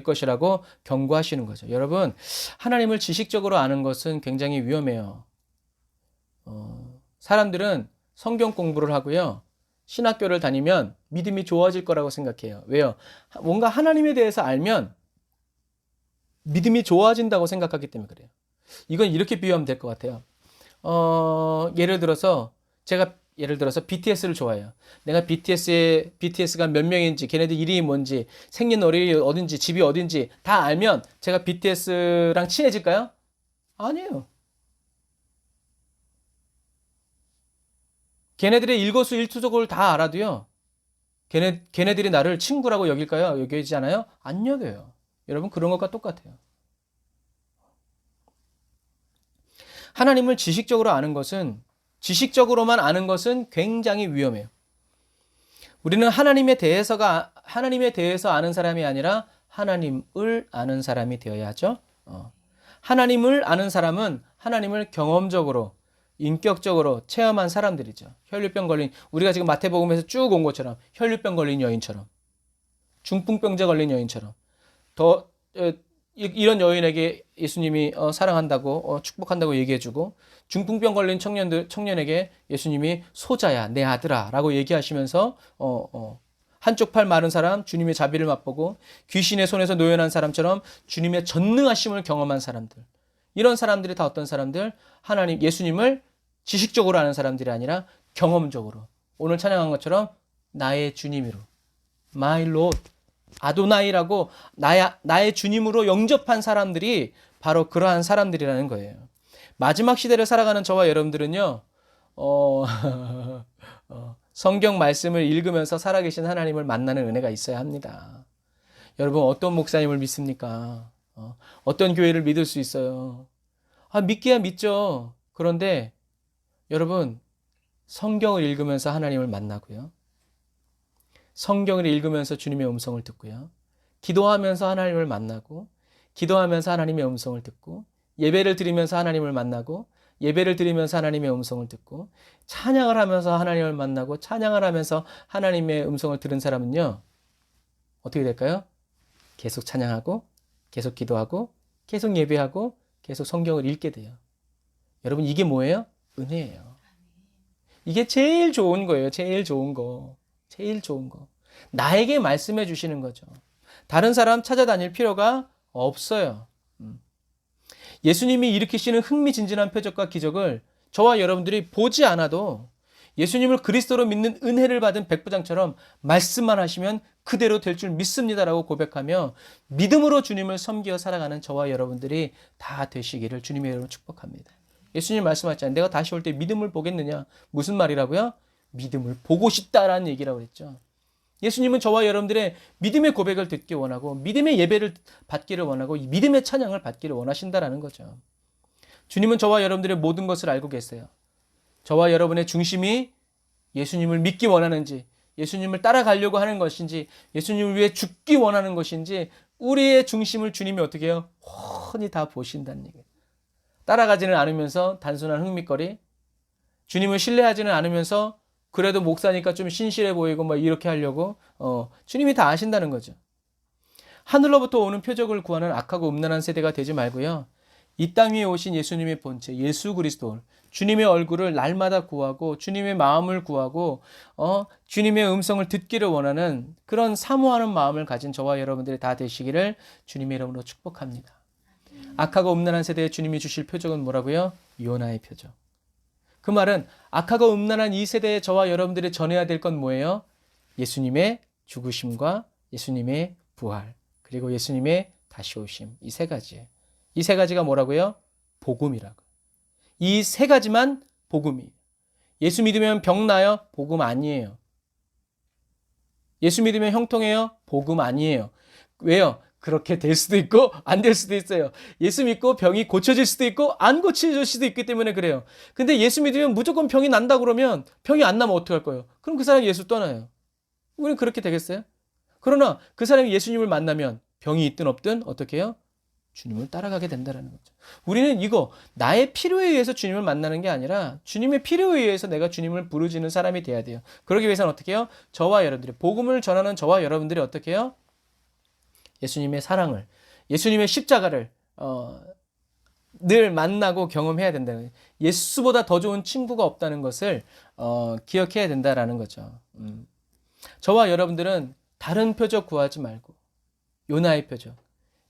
것이라고 경고하시는 거죠. 여러분, 하나님을 지식적으로 아는 것은 굉장히 위험해요. 사람들은 성경 공부를 하고요. 신학교를 다니면 믿음이 좋아질 거라고 생각해요. 왜요? 뭔가 하나님에 대해서 알면 믿음이 좋아진다고 생각하기 때문에 그래요. 이건 이렇게 비유하면 될 것 같아요. 예를 들어서 BTS를 좋아해요. 내가 BTS가 몇 명인지, 걔네들 이름이 뭔지, 생긴 어린이 어딘지, 집이 어딘지 다 알면 제가 BTS랑 친해질까요? 아니에요. 걔네들의 일거수일투족을 다 알아도요. 걔네들이 나를 친구라고 여길까요? 여기지 않아요? 안 여겨요. 여러분, 그런 것과 똑같아요. 하나님을 지식적으로만 아는 것은 굉장히 위험해요. 우리는 하나님에 대해서 아는 사람이 아니라 하나님을 아는 사람이 되어야 하죠. 하나님을 아는 사람은 하나님을 경험적으로, 인격적으로 체험한 사람들이죠. 혈류병 걸린, 우리가 지금 마태복음에서 쭉 온 것처럼 혈류병 걸린 여인처럼, 중풍병자 걸린 여인처럼, 이런 여인에게 예수님이 사랑한다고 축복한다고 얘기해주고 중풍병 걸린 청년에게 예수님이 소자야 내 아들아 라고 얘기하시면서 한쪽 팔 마른 사람 주님의 자비를 맛보고 귀신의 손에서 노연한 사람처럼 주님의 전능하심을 경험한 사람들, 이런 사람들이 다 어떤 사람들? 예수님을 지식적으로 아는 사람들이 아니라 경험적으로, 오늘 찬양한 것처럼 나의 주님으로, My Lord, 아도나이라고 나의 주님으로 영접한 사람들이 바로 그러한 사람들이라는 거예요. 마지막 시대를 살아가는 저와 여러분들은요, 성경 말씀을 읽으면서 살아계신 하나님을 만나는 은혜가 있어야 합니다. 여러분 어떤 목사님을 믿습니까? 어떤 교회를 믿을 수 있어요? 믿기야 믿죠. 그런데 여러분 성경을 읽으면서 하나님을 만나고요. 성경을 읽으면서 주님의 음성을 듣고요. 기도하면서 하나님을 만나고 기도하면서 하나님의 음성을 듣고 예배를 드리면서 하나님을 만나고 예배를 드리면서 하나님의 음성을 듣고 찬양을 하면서 하나님을 만나고 찬양을 하면서 하나님의 음성을 들은 사람은요. 어떻게 될까요? 계속 찬양하고 계속 기도하고 계속 예배하고 계속 성경을 읽게 돼요. 여러분 이게 뭐예요? 은혜예요. 이게 제일 좋은 거예요. 제일 좋은 거. 제일 좋은 거. 나에게 말씀해 주시는 거죠. 다른 사람 찾아다닐 필요가 없어요. 예수님이 일으키시는 흥미진진한 표적과 기적을 저와 여러분들이 보지 않아도 예수님을 그리스도로 믿는 은혜를 받은 백부장처럼 말씀만 하시면 그대로 될 줄 믿습니다라고 고백하며 믿음으로 주님을 섬기어 살아가는 저와 여러분들이 다 되시기를 주님의 이름으로 축복합니다. 예수님 말씀하셨잖아요. 내가 다시 올 때 믿음을 보겠느냐? 무슨 말이라고요? 믿음을 보고 싶다라는 얘기라고 그랬죠. 예수님은 저와 여러분들의 믿음의 고백을 듣기 원하고 믿음의 예배를 받기를 원하고 믿음의 찬양을 받기를 원하신다라는 거죠. 주님은 저와 여러분들의 모든 것을 알고 계세요. 저와 여러분의 중심이 예수님을 믿기 원하는지 예수님을 따라가려고 하는 것인지 예수님을 위해 죽기 원하는 것인지 우리의 중심을 주님이 어떻게 해요? 훤히 다 보신다는 얘기예요. 따라가지는 않으면서 단순한 흥미거리, 주님을 신뢰하지는 않으면서 그래도 목사니까 좀 신실해 보이고 막 이렇게 하려고 주님이 다 아신다는 거죠. 하늘로부터 오는 표적을 구하는 악하고 음란한 세대가 되지 말고요. 이 땅 위에 오신 예수님의 본체 예수 그리스도 주님의 얼굴을 날마다 구하고 주님의 마음을 구하고 주님의 음성을 듣기를 원하는 그런 사모하는 마음을 가진 저와 여러분들이 다 되시기를 주님의 이름으로 축복합니다. 악하고 음란한 세대에 주님이 주실 표적은 뭐라고요? 요나의 표적. 그 말은 악하고 음란한 이 세대에 저와 여러분들이 전해야 될 건 뭐예요? 예수님의 죽으심과 예수님의 부활 그리고 예수님의 다시 오심 이 세 가지. 이 세 가지가 뭐라고요? 복음이라고. 이 세 가지만 복음이에요. 예수 믿으면 병 나요? 복음 아니에요. 예수 믿으면 형통해요? 복음 아니에요. 왜요? 그렇게 될 수도 있고 안 될 수도 있어요. 예수 믿고 병이 고쳐질 수도 있고 안 고쳐질 수도 있기 때문에 그래요. 근데 예수 믿으면 무조건 병이 난다 그러면 병이 안 나면 어떡할 거예요? 그럼 그 사람이 예수 떠나요. 우리는 그렇게 되겠어요? 그러나 그 사람이 예수님을 만나면 병이 있든 없든 어떻게 해요? 주님을 따라가게 된다는 거죠. 우리는 이거 나의 필요에 의해서 주님을 만나는 게 아니라 주님의 필요에 의해서 내가 주님을 부르짖는 사람이 돼야 돼요. 그러기 위해서는 어떻게 해요? 저와 여러분들이 복음을 전하는 저와 여러분들이 어떻게 해요? 예수님의 사랑을, 예수님의 십자가를 늘 만나고 경험해야 된다는 거예요. 예수보다 더 좋은 친구가 없다는 것을 기억해야 된다라는 거죠. 저와 여러분들은 다른 표적 구하지 말고 요나의 표적.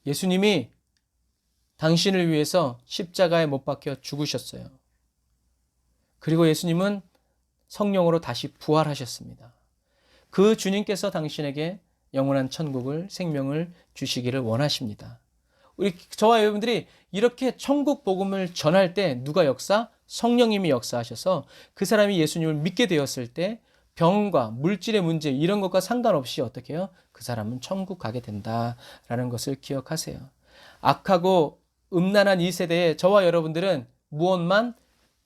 예수님이 당신을 위해서 십자가에 못 박혀 죽으셨어요. 그리고 예수님은 성령으로 다시 부활하셨습니다. 그 주님께서 당신에게 영원한 천국을 생명을 주시기를 원하십니다. 우리 저와 여러분들이 이렇게 천국 복음을 전할 때 누가 역사? 성령님이 역사하셔서 그 사람이 예수님을 믿게 되었을 때 병과 물질의 문제 이런 것과 상관없이 어떻게 해요? 그 사람은 천국 가게 된다라는 것을 기억하세요. 악하고 음란한 이 세대에 저와 여러분들은 무엇만?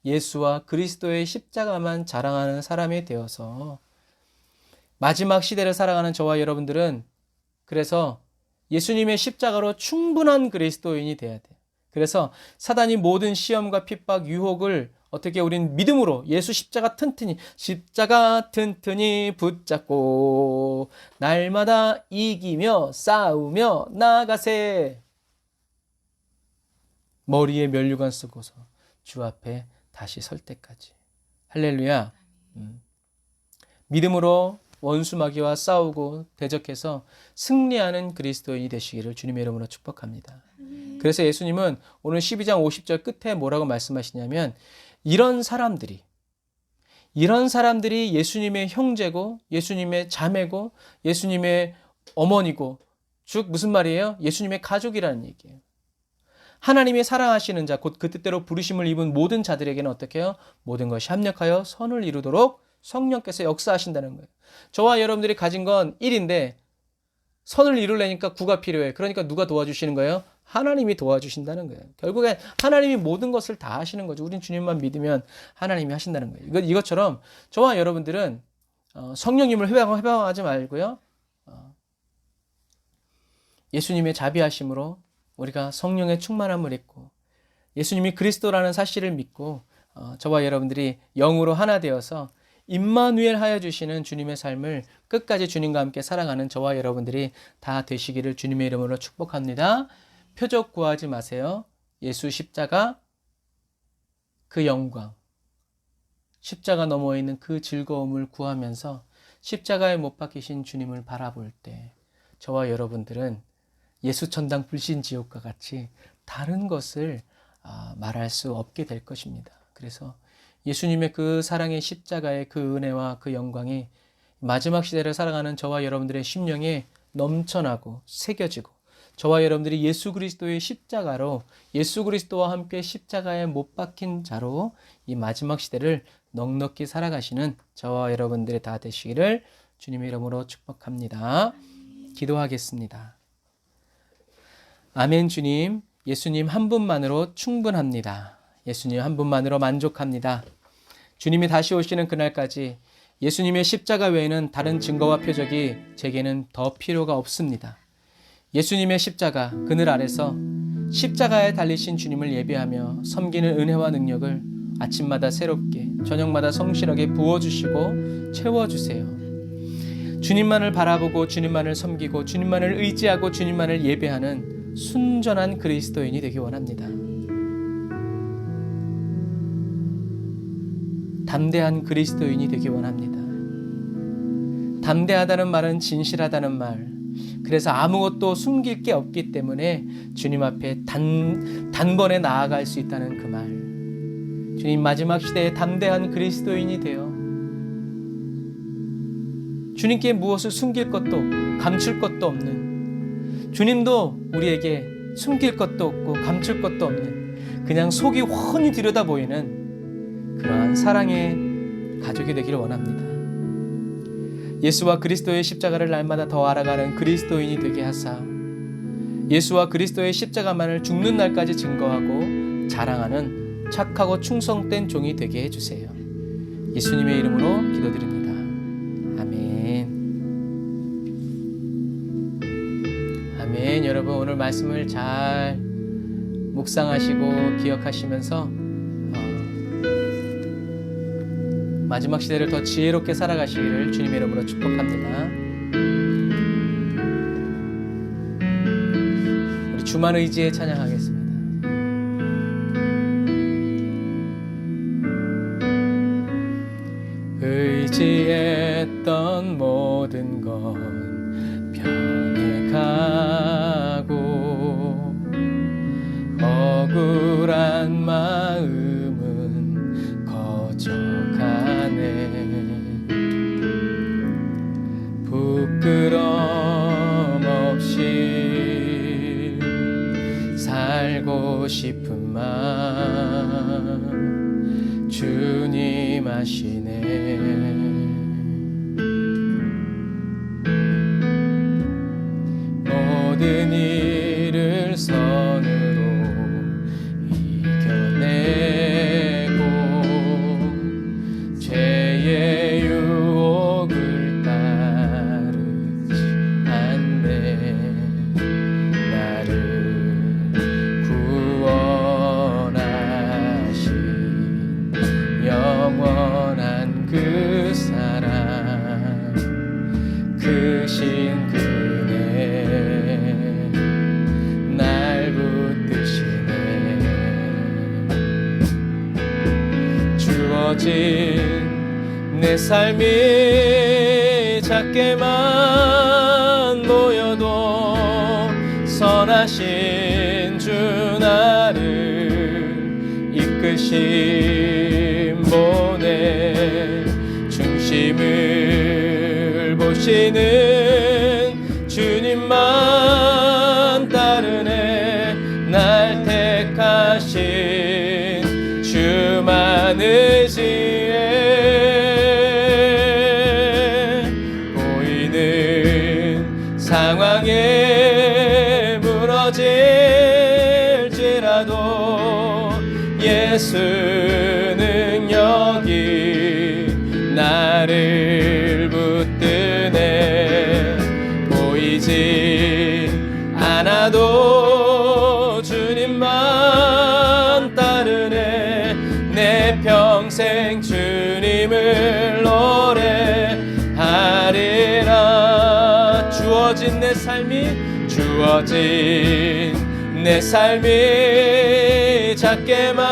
예수와 그리스도의 십자가만 자랑하는 사람이 되어서 마지막 시대를 살아가는 저와 여러분들은 그래서 예수님의 십자가로 충분한 그리스도인이 돼야 돼요. 그래서 사단이 모든 시험과 핍박, 유혹을 어떻게 우리는 믿음으로 예수 십자가 튼튼히 붙잡고 날마다 이기며 싸우며 나아가세. 머리에 면류관 쓰고서 주 앞에 다시 설 때까지. 할렐루야. 믿음으로 원수 마귀와 싸우고 대적해서 승리하는 그리스도인이 되시기를 주님의 이름으로 축복합니다. 그래서 예수님은 오늘 12장 50절 끝에 뭐라고 말씀하시냐면 이런 사람들이 예수님의 형제고 예수님의 자매고 예수님의 어머니고 즉 무슨 말이에요? 예수님의 가족이라는 얘기예요. 하나님이 사랑하시는 자, 곧 그 뜻대로 부르심을 입은 모든 자들에게는 어떻게 해요? 모든 것이 합력하여 선을 이루도록 성령께서 역사하신다는 거예요. 저와 여러분들이 가진 건 1인데 선을 이루려니까 9가 필요해. 그러니까 누가 도와주시는 거예요? 하나님이 도와주신다는 거예요. 결국엔 하나님이 모든 것을 다 하시는 거죠. 우린 주님만 믿으면 하나님이 하신다는 거예요. 이것처럼 저와 여러분들은 성령님을 회방하지 말고요. 예수님의 자비하심으로 우리가 성령의 충만함을 입고 예수님이 그리스도라는 사실을 믿고 저와 여러분들이 영으로 하나 되어서 임마누엘 하여 주시는 주님의 삶을 끝까지 주님과 함께 살아가는 저와 여러분들이 다 되시기를 주님의 이름으로 축복합니다. 표적 구하지 마세요. 예수 십자가, 그 영광, 십자가 너머에 있는 그 즐거움을 구하면서 십자가에 못 박히신 주님을 바라볼 때 저와 여러분들은 예수 천당 불신 지옥과 같이 다른 것을 말할 수 없게 될 것입니다. 그래서 예수님의 그 사랑의 십자가의 그 은혜와 그 영광이 마지막 시대를 살아가는 저와 여러분들의 심령에 넘쳐나고 새겨지고 저와 여러분들이 예수 그리스도의 십자가로 예수 그리스도와 함께 십자가에 못 박힌 자로 이 마지막 시대를 넉넉히 살아가시는 저와 여러분들이 다 되시기를 주님의 이름으로 축복합니다. 기도하겠습니다. 아멘. 주님, 예수님 한 분만으로 충분합니다. 예수님 한 분만으로 만족합니다. 주님이 다시 오시는 그날까지 예수님의 십자가 외에는 다른 증거와 표적이 제게는 더 필요가 없습니다. 예수님의 십자가 그늘 아래서 십자가에 달리신 주님을 예배하며 섬기는 은혜와 능력을 아침마다 새롭게 저녁마다 성실하게 부어주시고 채워주세요. 주님만을 바라보고 주님만을 섬기고 주님만을 의지하고 주님만을 예배하는 순전한 그리스도인이 되기 원합니다. 담대한 그리스도인이 되기 원합니다. 담대하다는 말은 진실하다는 말. 그래서 아무것도 숨길 게 없기 때문에 주님 앞에 단번에 나아갈 수 있다는 그 말. 주님 마지막 시대에 담대한 그리스도인이 되어 주님께 무엇을 숨길 것도 없고 감출 것도 없는 주님도 우리에게 숨길 것도 없고 감출 것도 없는 그냥 속이 훤히 들여다 보이는 그러한 사랑의 가족이 되기를 원합니다. 예수와 그리스도의 십자가를 날마다 더 알아가는 그리스도인이 되게 하사 예수와 그리스도의 십자가만을 죽는 날까지 증거하고 자랑하는 착하고 충성된 종이 되게 해주세요. 예수님의 이름으로 기도드립니다. 아멘. 아멘. 여러분 오늘 말씀을 잘 묵상하시고 기억하시면서 마지막 시대를 더 지혜롭게 살아가시기를 주님의 이름으로 축복합니다. 우리 주만 의지에 찬양하겠습니다. 의지했던 모든 건 변해가고 억울한 마음은 거져가네. 부끄럼 없이 살고 싶은 마음 주님 아시네. 모든 일을 선으로 이겨내고 죄의 유혹을 따르지 않네. 나를 구원하신 영원한 그 사랑 크신 그네 날 붙드시네. 주어진 내 삶이 작게만 보여도 선하신 주 나를 이끄심 보내. 중심을 보시는 주님만 따르네. 날 택하신 주만 의지해. 예수 능력이 나를 붙드네. 보이지 않아도 주님만 따르네. 내 평생 주님을 노래하리라. 주어진 내 삶이 작게만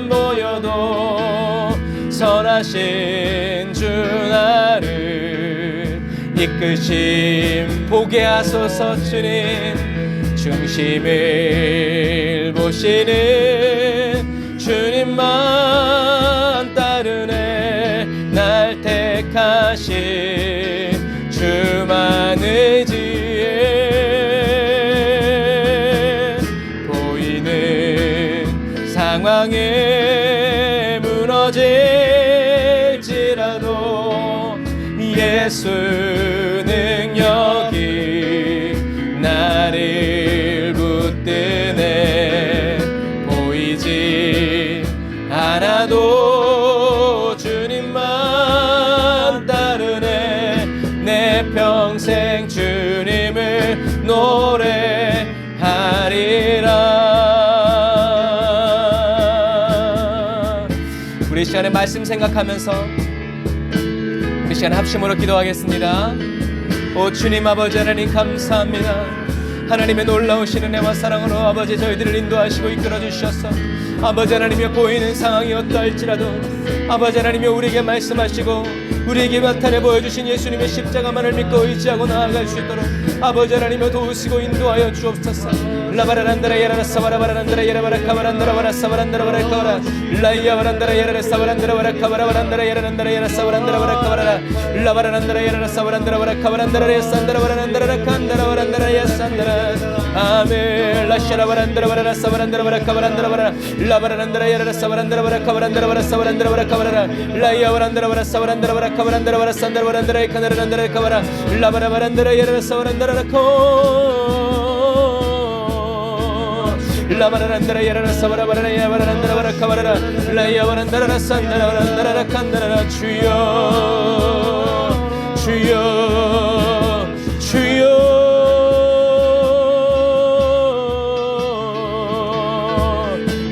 보여도 선하신 주 나를 이끄심 보게 하소서. 주님 중심을 보시는 주님만 따르네. 날 택하신 주만 의지해. 보이는 상황에 무너질지라도 예수 능력이 나를 붙드네. 보이지 않아도 주님만 따르네. 내 평생 주님을 노래하리라. 우리 시간에 말씀 생각하면서 우리 시간에 합심으로 기도하겠습니다. 오 주님 아버지 하나님 감사합니다. 하나님의 놀라우신 은혜와 사랑으로 아버지 저희들을 인도하시고 이끌어 주셔서 아버지 하나님의 보이는 상황이 어떠할지라도 아버지 하나님이 우리에게 말씀하시고 우리에게 나타내 보여주신 예수님의 십자가만을 믿고 의지하고 나아갈 수 있도록 아버지 하나님을 도우시고 인도하여 주옵소서. 라바라란다라 예라라 사바라바란다라 예라바라 카바란다라 바라 사바란다라 바라 카바라 라이야바란다라 예라라 사바란다라 바라 카바라바란다라 예라란다라 예라 사바란다라 바라 카바라 라바라란다라 예라라 사바란다라 바라 카바란다라 예산다라 바란다라 칸다라 바란다라 예산다라 아멘. 라샤라바란다라 바라 사바란다라 바라 카바란다라 바라 라바라란다라 예라라 사바란다라 바라 카바란다라 바라 사바란다라 바라 카바라 라이야바란다라 바라 사바란다라 바라 카바란다라 바라 산다라 바란다라 카나란다라 카바라 라바라바란다라 예라라 사바란다라 코 라바라란다라 예라라 사바라바라 야바라란다라 바라 카바라라 라이야바란다라 산다라 바란다라 칸다라 주여 주여 주여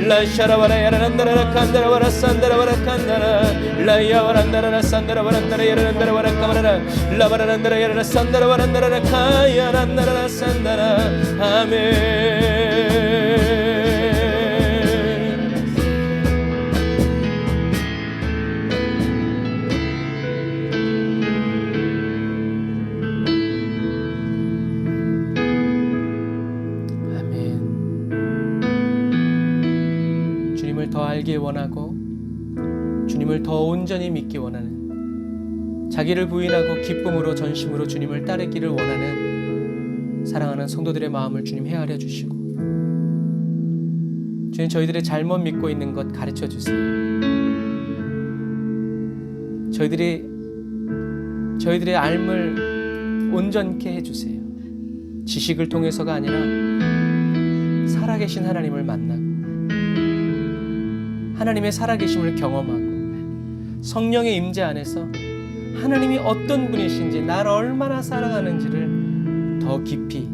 라샤라바라 야라란다라 칸다라 바라 산다라 바라 칸다라 라이야바란다라 산다라 바란다라 야라란다라 바라 카바라라 라바라란다라 야라라 산다라 바란다라 카야란다라 산다라 아멘. 더 알기 원하고 주님을 더 온전히 믿기 원하는 자기를 부인하고 기쁨으로 전심으로 주님을 따르기를 원하는 사랑하는 성도들의 마음을 주님 헤아려 주시고 주님 저희들의 잘못 믿고 있는 것 가르쳐 주세요. 저희들의 알을 온전케 해주세요. 지식을 통해서가 아니라 살아계신 하나님을 만나고 하나님의 살아계심을 경험하고 성령의 임재 안에서 하나님이 어떤 분이신지 나를 얼마나 사랑하는지를 더 깊이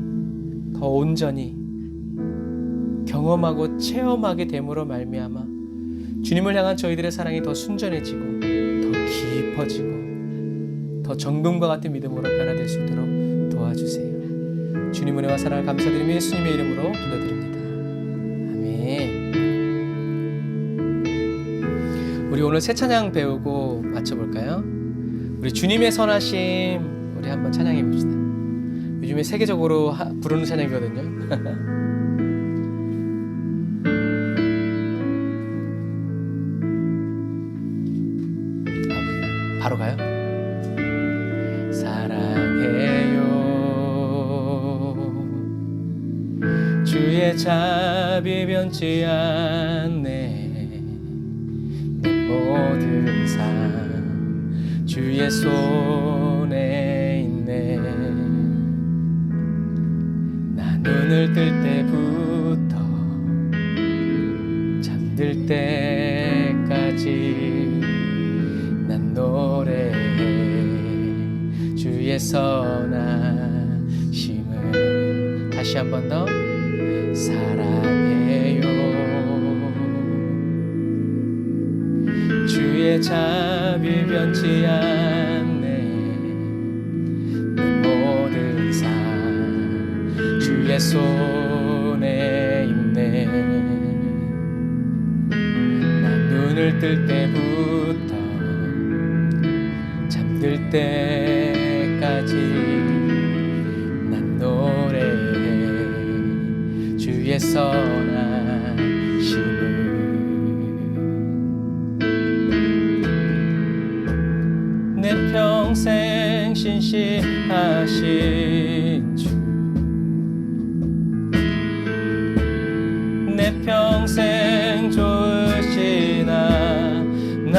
더 온전히 경험하고 체험하게 됨으로 말미암아 주님을 향한 저희들의 사랑이 더 순전해지고 더 깊어지고 더 정금과 같은 믿음으로 변화될 수 있도록 도와주세요. 주님 은혜와 사랑을 감사드리며 예수님의 이름으로 기도드립니다. 아멘. 우리 오늘 새 찬양 배우고 맞춰볼까요? 우리 주님의 선하심 우리 한번 찬양해 봅시다. 요즘에 세계적으로 부르는 찬양이거든요. 바로 가요? 사랑해요 주의 자비 변치 않네 모든 삶 주의 손에 있네 나 눈을 뜰 때부터 잠들 때까지 난 노래해 주의 선하심을. 다시 한 번 더. 사랑해요 주의 자비 변치 않네. 내 모든 삶 주의 손에 있네. 난 눈을 뜰 때부터 잠들 때까지 난 노래해 주의 선하심을. 내 평생 신실하신 주, 내 평생 좋으신 하나님,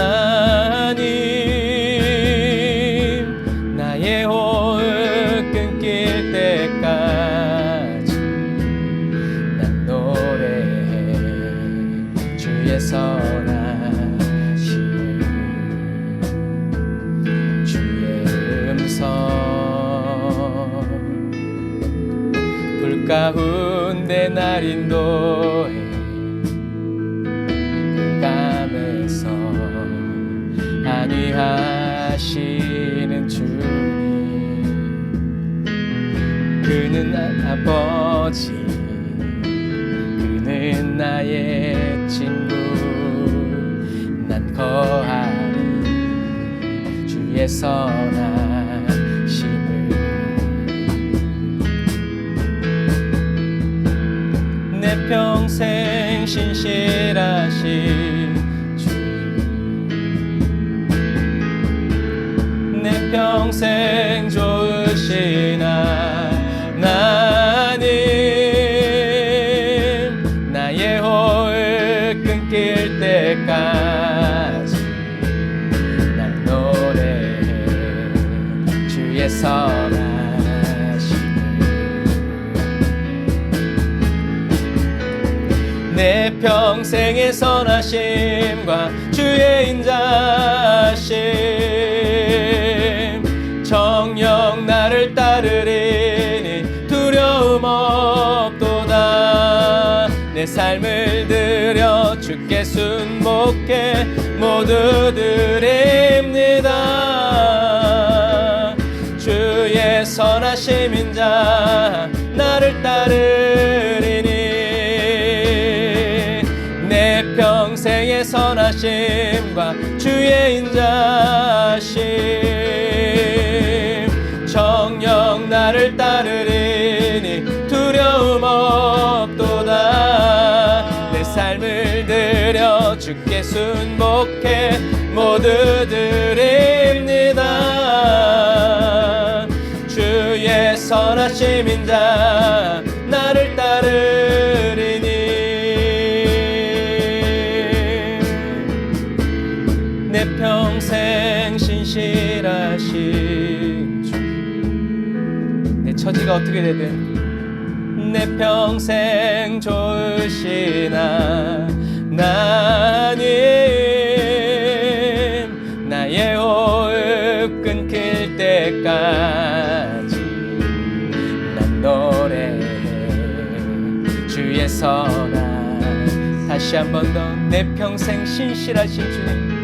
나의 호흡 끊길 때까지 난 노래해 주의 선하심을. 주의 음성 불 가운데 날 인도해. 감에서 안위하시는 주님, 그는 아버지, 그는 나의 친구. 난 거하리 주의 선하심을. 내 평생 신실하신 주, 내 평생 좋으신 하나님, 나의 호흡 끊길 때까지 난 노래해 주의 선하심을. 내 평생의 선하심과 주의 인자심, 정녕 나를 따르리니 두려움 없도다. 내 삶을 들여 주께 순복해 모두 드립니다. 주의 선하심 인자 나를 따르리니 내 평생의 선하심과 주의 인자심, 정녕 나를 따르리니 두려움 없도다. 내 삶을 들여 주께 순복해 모두 드립니다. 주의 선하심 인자 나를 따르리니 내 평생 신실하신 주, 내 처지가 어떻게 되든 내 평생 좋으신 하나님, 나의 호흡 끊길 때까지 난 노래해 주의 선한. 다시 한 번 더. 내 평생 신실하신 주님,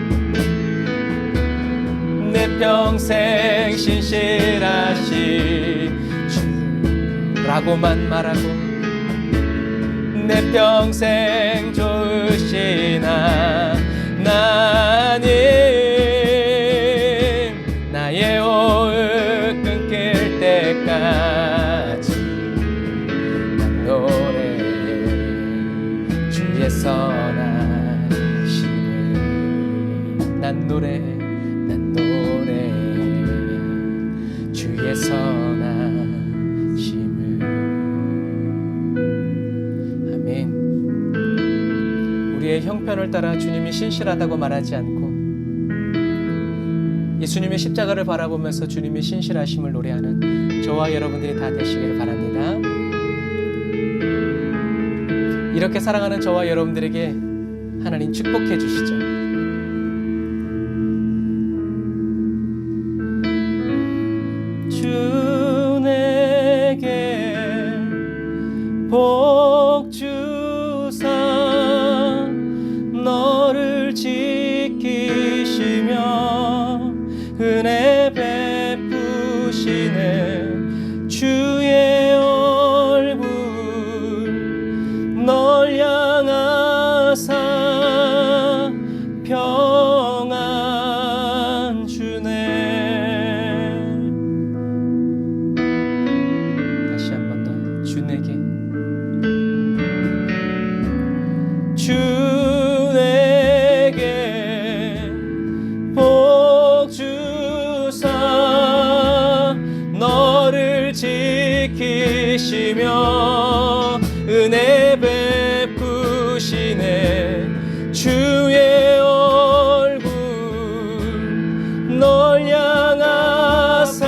내 평생 신실하신 주라고만 말하고 내 평생 좋으신 하나님, 나의 호흡 끊길 때까지 난 노래해 주의 선하심을. 난 노래해 주의 선하심을. 아멘. 우리의 형편을 따라 주님이 신실하다고 말하지 않고 예수님의 십자가를 바라보면서 주님의 신실하심을 노래하는 저와 여러분들이 다 되시길 바랍니다. 이렇게 사랑하는 저와 여러분들에게 하나님 축복해 주시죠. 주 내게 복 주사 너를 지키시며 은혜 베푸시네 주의 얼굴 널 향하사 평안 주네. 다시 한 번 더. 주 내게 주 내게 복 주사 너를 지키시며 은혜 베푸시네 주의 얼굴 널 향하사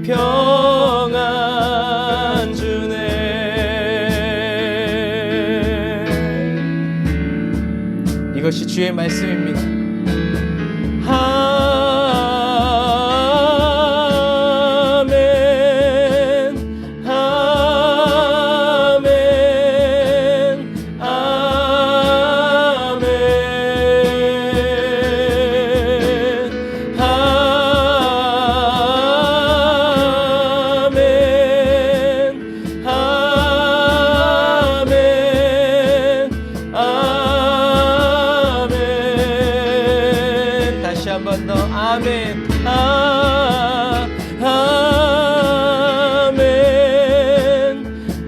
평안 주네. 이것이 주의 말씀입니다. 아멘. 아멘.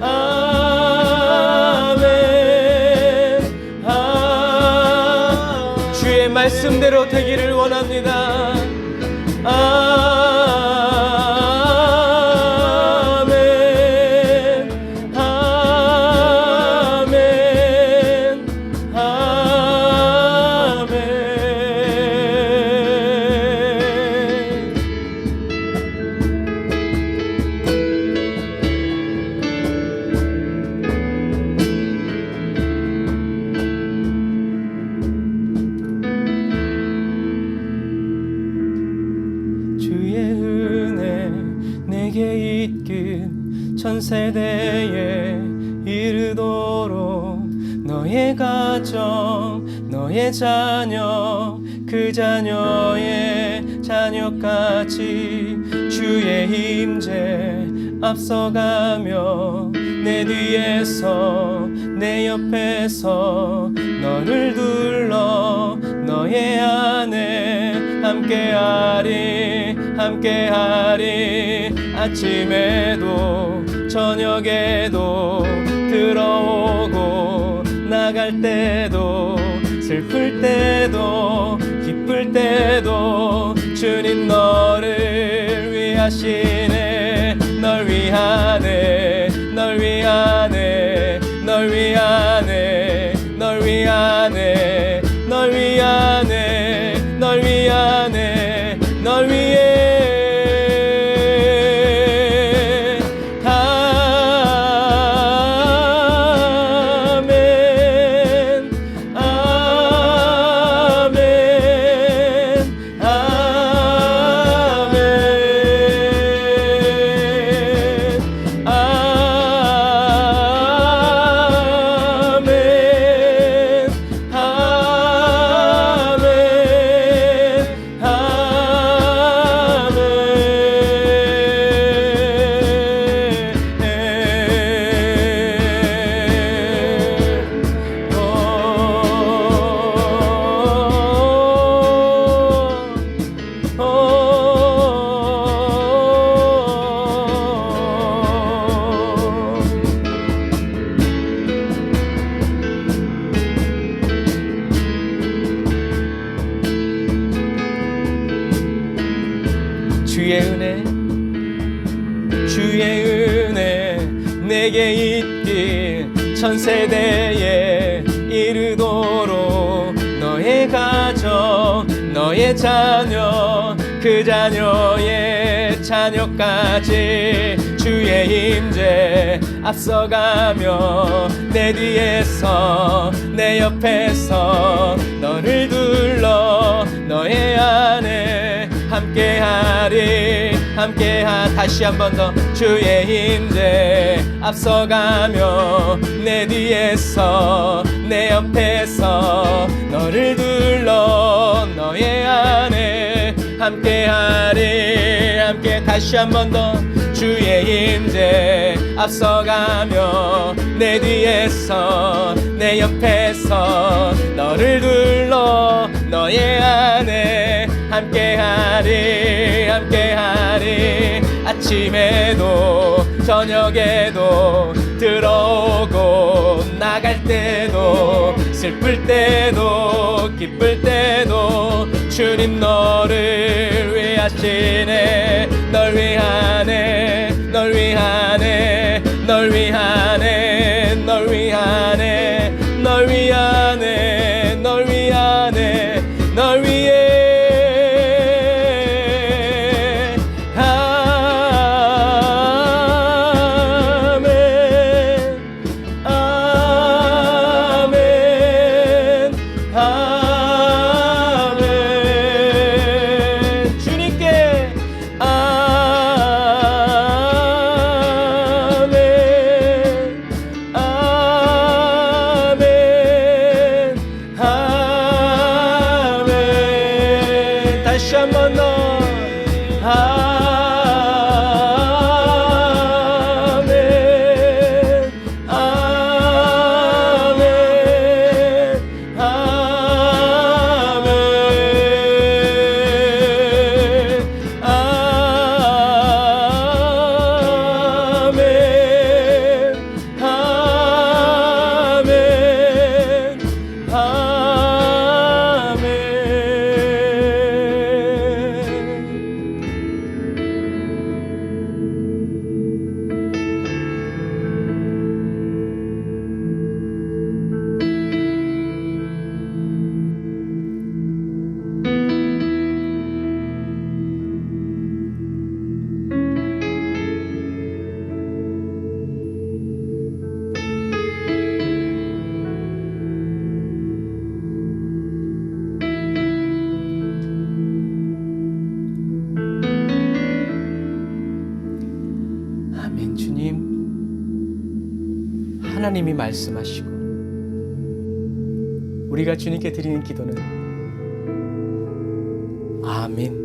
아멘. 주의 말씀대로 되기를 원합니다. 아멘. 아멘. 내게 있길 천세대에 이르도록 너의 가정 너의 자녀 그 자녀의 자녀까지 주의 임재 앞서가며 내 뒤에서 내 옆에서 너를 둘러 너의 안에 함께하리 함께하리. 아침에도 저녁에도 들어오고 나갈 때도 슬플 때도 기쁠 때도 주님 너를 위하시네. 널 위하네 널 위하네 널 위하네 널 위하네 널 위하네 널 위하네 널 위해. 주의 은혜 내게 있길 천세대에 이르도록 너의 가정 너의 자녀 그 자녀의 자녀까지 주의 임재 앞서가며 내 뒤에서 내 옆에서 너를 둘러 너의 안에 함께하리. 다시 한 번 더. 주의 임재 앞서가며 내 뒤에서 내 옆에서 너를 둘러 너의 안에 함께하리. 다시 한 번 더. 주의 임재 앞서가며 내 뒤에서 내 옆에서 너를 둘러 너의 안에 함께하리. 아침에도 저녁에도 들어오고 나갈 때도 슬플 때도 기쁠 때도 주님 너를 위하시네. 널 위하네. 널 위하네. 널 위하네. 널 위하네. 널 위하네. 널 위하네. 널 위해. 하나님이 말씀하시고 우리가 주님께 드리는 기도는 아멘,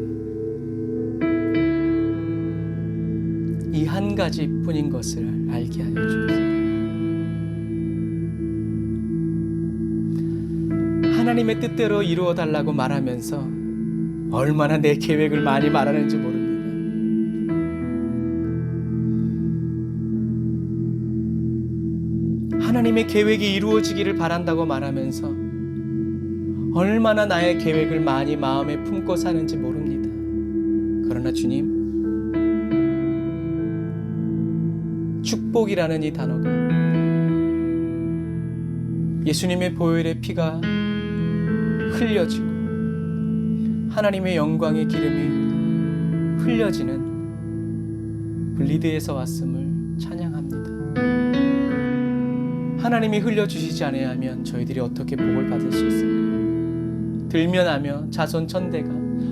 이 한 가지뿐인 것을 알게 하여 주옵소서. 하나님의 뜻대로 이루어 달라고 말하면서 얼마나 내 계획을 많이 말하는지 모릅니다. 하나님의 계획이 이루어지기를 바란다고 말하면서 얼마나 나의 계획을 많이 마음에 품고 사는지 모릅니다. 그러나 주님, 축복이라는 이 단어가 예수님의 보혈의 피가 흘려지고 하나님의 영광의 기름이 흘려지는 블리드에서 왔음을 찬양합니다. 하나님이 흘려주시지 아니하면 저희들이 어떻게 복을 받을 수 있을까? 들면하며 자손 천대가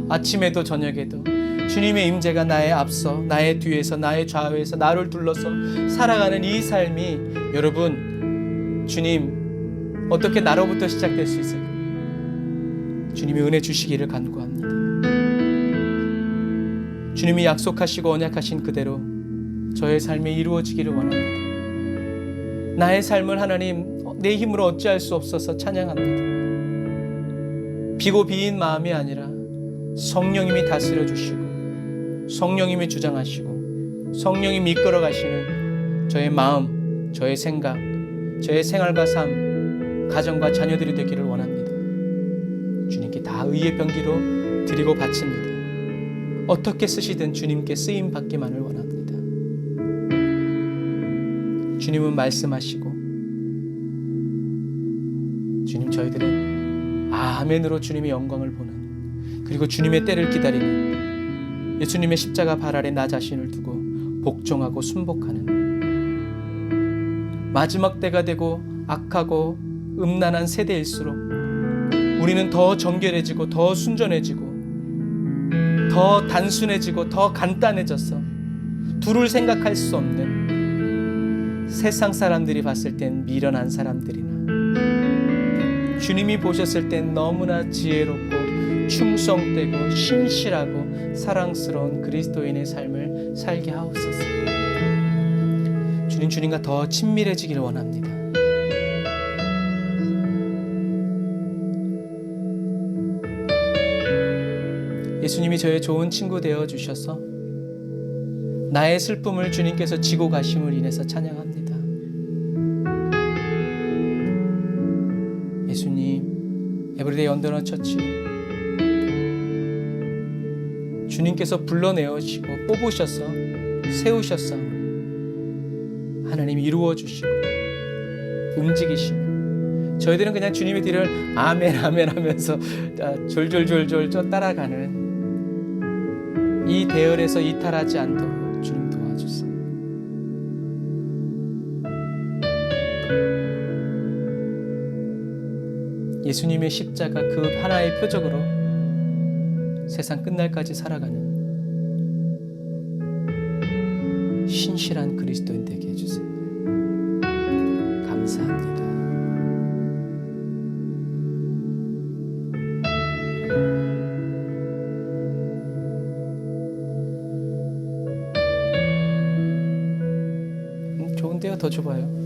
아침에도 저녁에도 주님의 임재가 나의 앞서 나의 뒤에서 나의 좌우에서 나를 둘러서 살아가는 이 삶이, 여러분, 주님 어떻게 나로부터 시작될 수 있을까? 주님이 은혜 주시기를 간구합니다. 주님이 약속하시고 언약하신 그대로 저의 삶이 이루어지기를 원합니다. 나의 삶을 하나님 내 힘으로 어찌할 수 없어서 찬양합니다. 비고 비인 마음이 아니라 성령님이 다스려 주시고 성령님이 주장하시고 성령님이 이끌어 가시는 저의 마음, 저의 생각, 저의 생활과 삶, 가정과 자녀들이 되기를 원합니다. 주님께 다 의의 병기로 드리고 바칩니다. 어떻게 쓰시든 주님께 쓰임 받기만을 원합니다. 주님은 말씀하시고 주님, 저희들은 아멘으로 주님의 영광을 보는, 그리고 주님의 때를 기다리는, 예수님의 십자가 발 아래 나 자신을 두고 복종하고 순복하는 마지막 때가 되고 악하고 음란한 세대일수록 우리는 더 정결해지고 더 순전해지고 더 단순해지고 더 간단해져서 둘을 생각할 수 없는 세상 사람들이 봤을 땐 미련한 사람들이나 주님이 보셨을 땐 너무나 지혜롭고 충성되고 신실하고 사랑스러운 그리스도인의 삶을 살게 하옵소서. 주님과 더 친밀해지기를 원합니다. 예수님이 저의 좋은 친구 되어 주셔서 나의 슬픔을 주님께서 지고 가심을 인해서 찬양합니다. 예수님, 에브리데이 언더너 처치 주님께서 불러내어시고 뽑으셔서 세우셨사 하나님이 이루어 주시고 움직이시고 저희들은 그냥 주님의 뒤를 아멘 아멘 하면서 졸졸졸졸 따라가는 이 대열에서 이탈하지 않도록 주님 도와주세요. 예수님의 십자가 그 하나의 표적으로 세상 끝날까지 살아가는 신실한 그리스도인 되게 해주세요. 감사합니다. 좋은데요? 더 좁아요.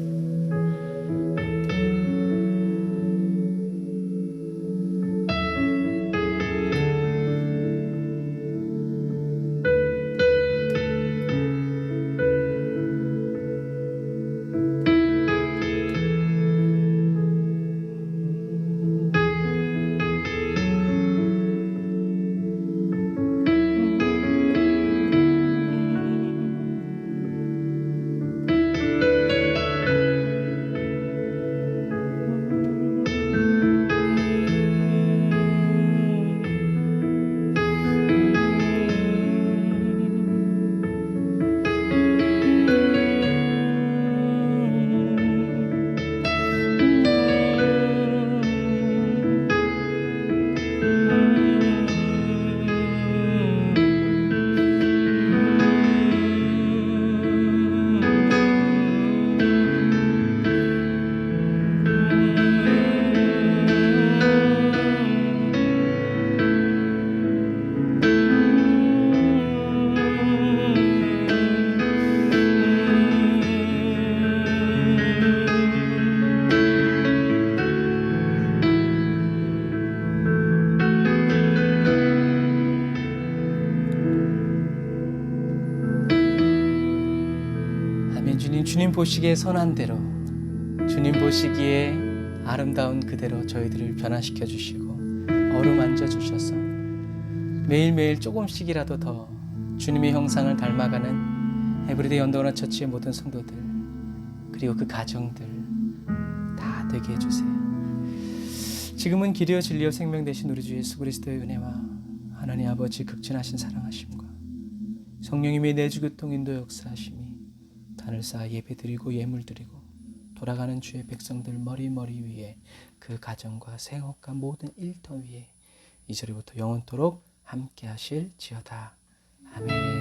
주님 보시기에 선한 대로, 주님 보시기에 아름다운 그대로 저희들을 변화시켜 주시고 어루만져 주셔서 매일매일 조금씩이라도 더 주님의 형상을 닮아가는 에브리데이 언더너 처치의 모든 성도들 그리고 그 가정들 다 되게 해주세요. 지금은 길이요 진리요 생명 되신 우리 주 예수 그리스도의 은혜와 하나님 아버지 극진하신 사랑하심과 성령님의 내주 교통 인도 역사하심이 단을 쌓아 예배드리고 예물드리고 돌아가는 주의 백성들 머리 위에 그 가정과 생업과 모든 일터 위에 이제부터 영원토록 함께 하실지어다. 아멘.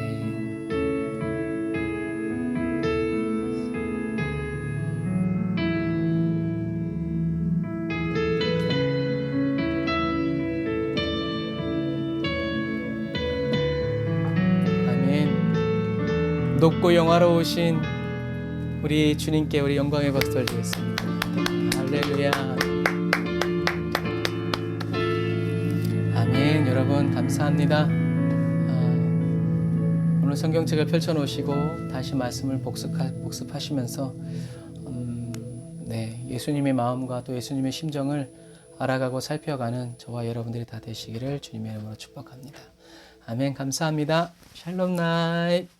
높고 영화로우신 우리 주님께 우리 영광의 박수를 드리겠습니다. 할렐루야. 아멘. 여러분 감사합니다. 오늘 성경책을 펼쳐놓으시고 다시 말씀을 복습하시면서 예수님의 마음과 또 예수님의 심정을 알아가고 살펴가는 저와 여러분들이 다 되시기를 주님의 이름으로 축복합니다. 아멘. 감사합니다. 샬롬 나잇.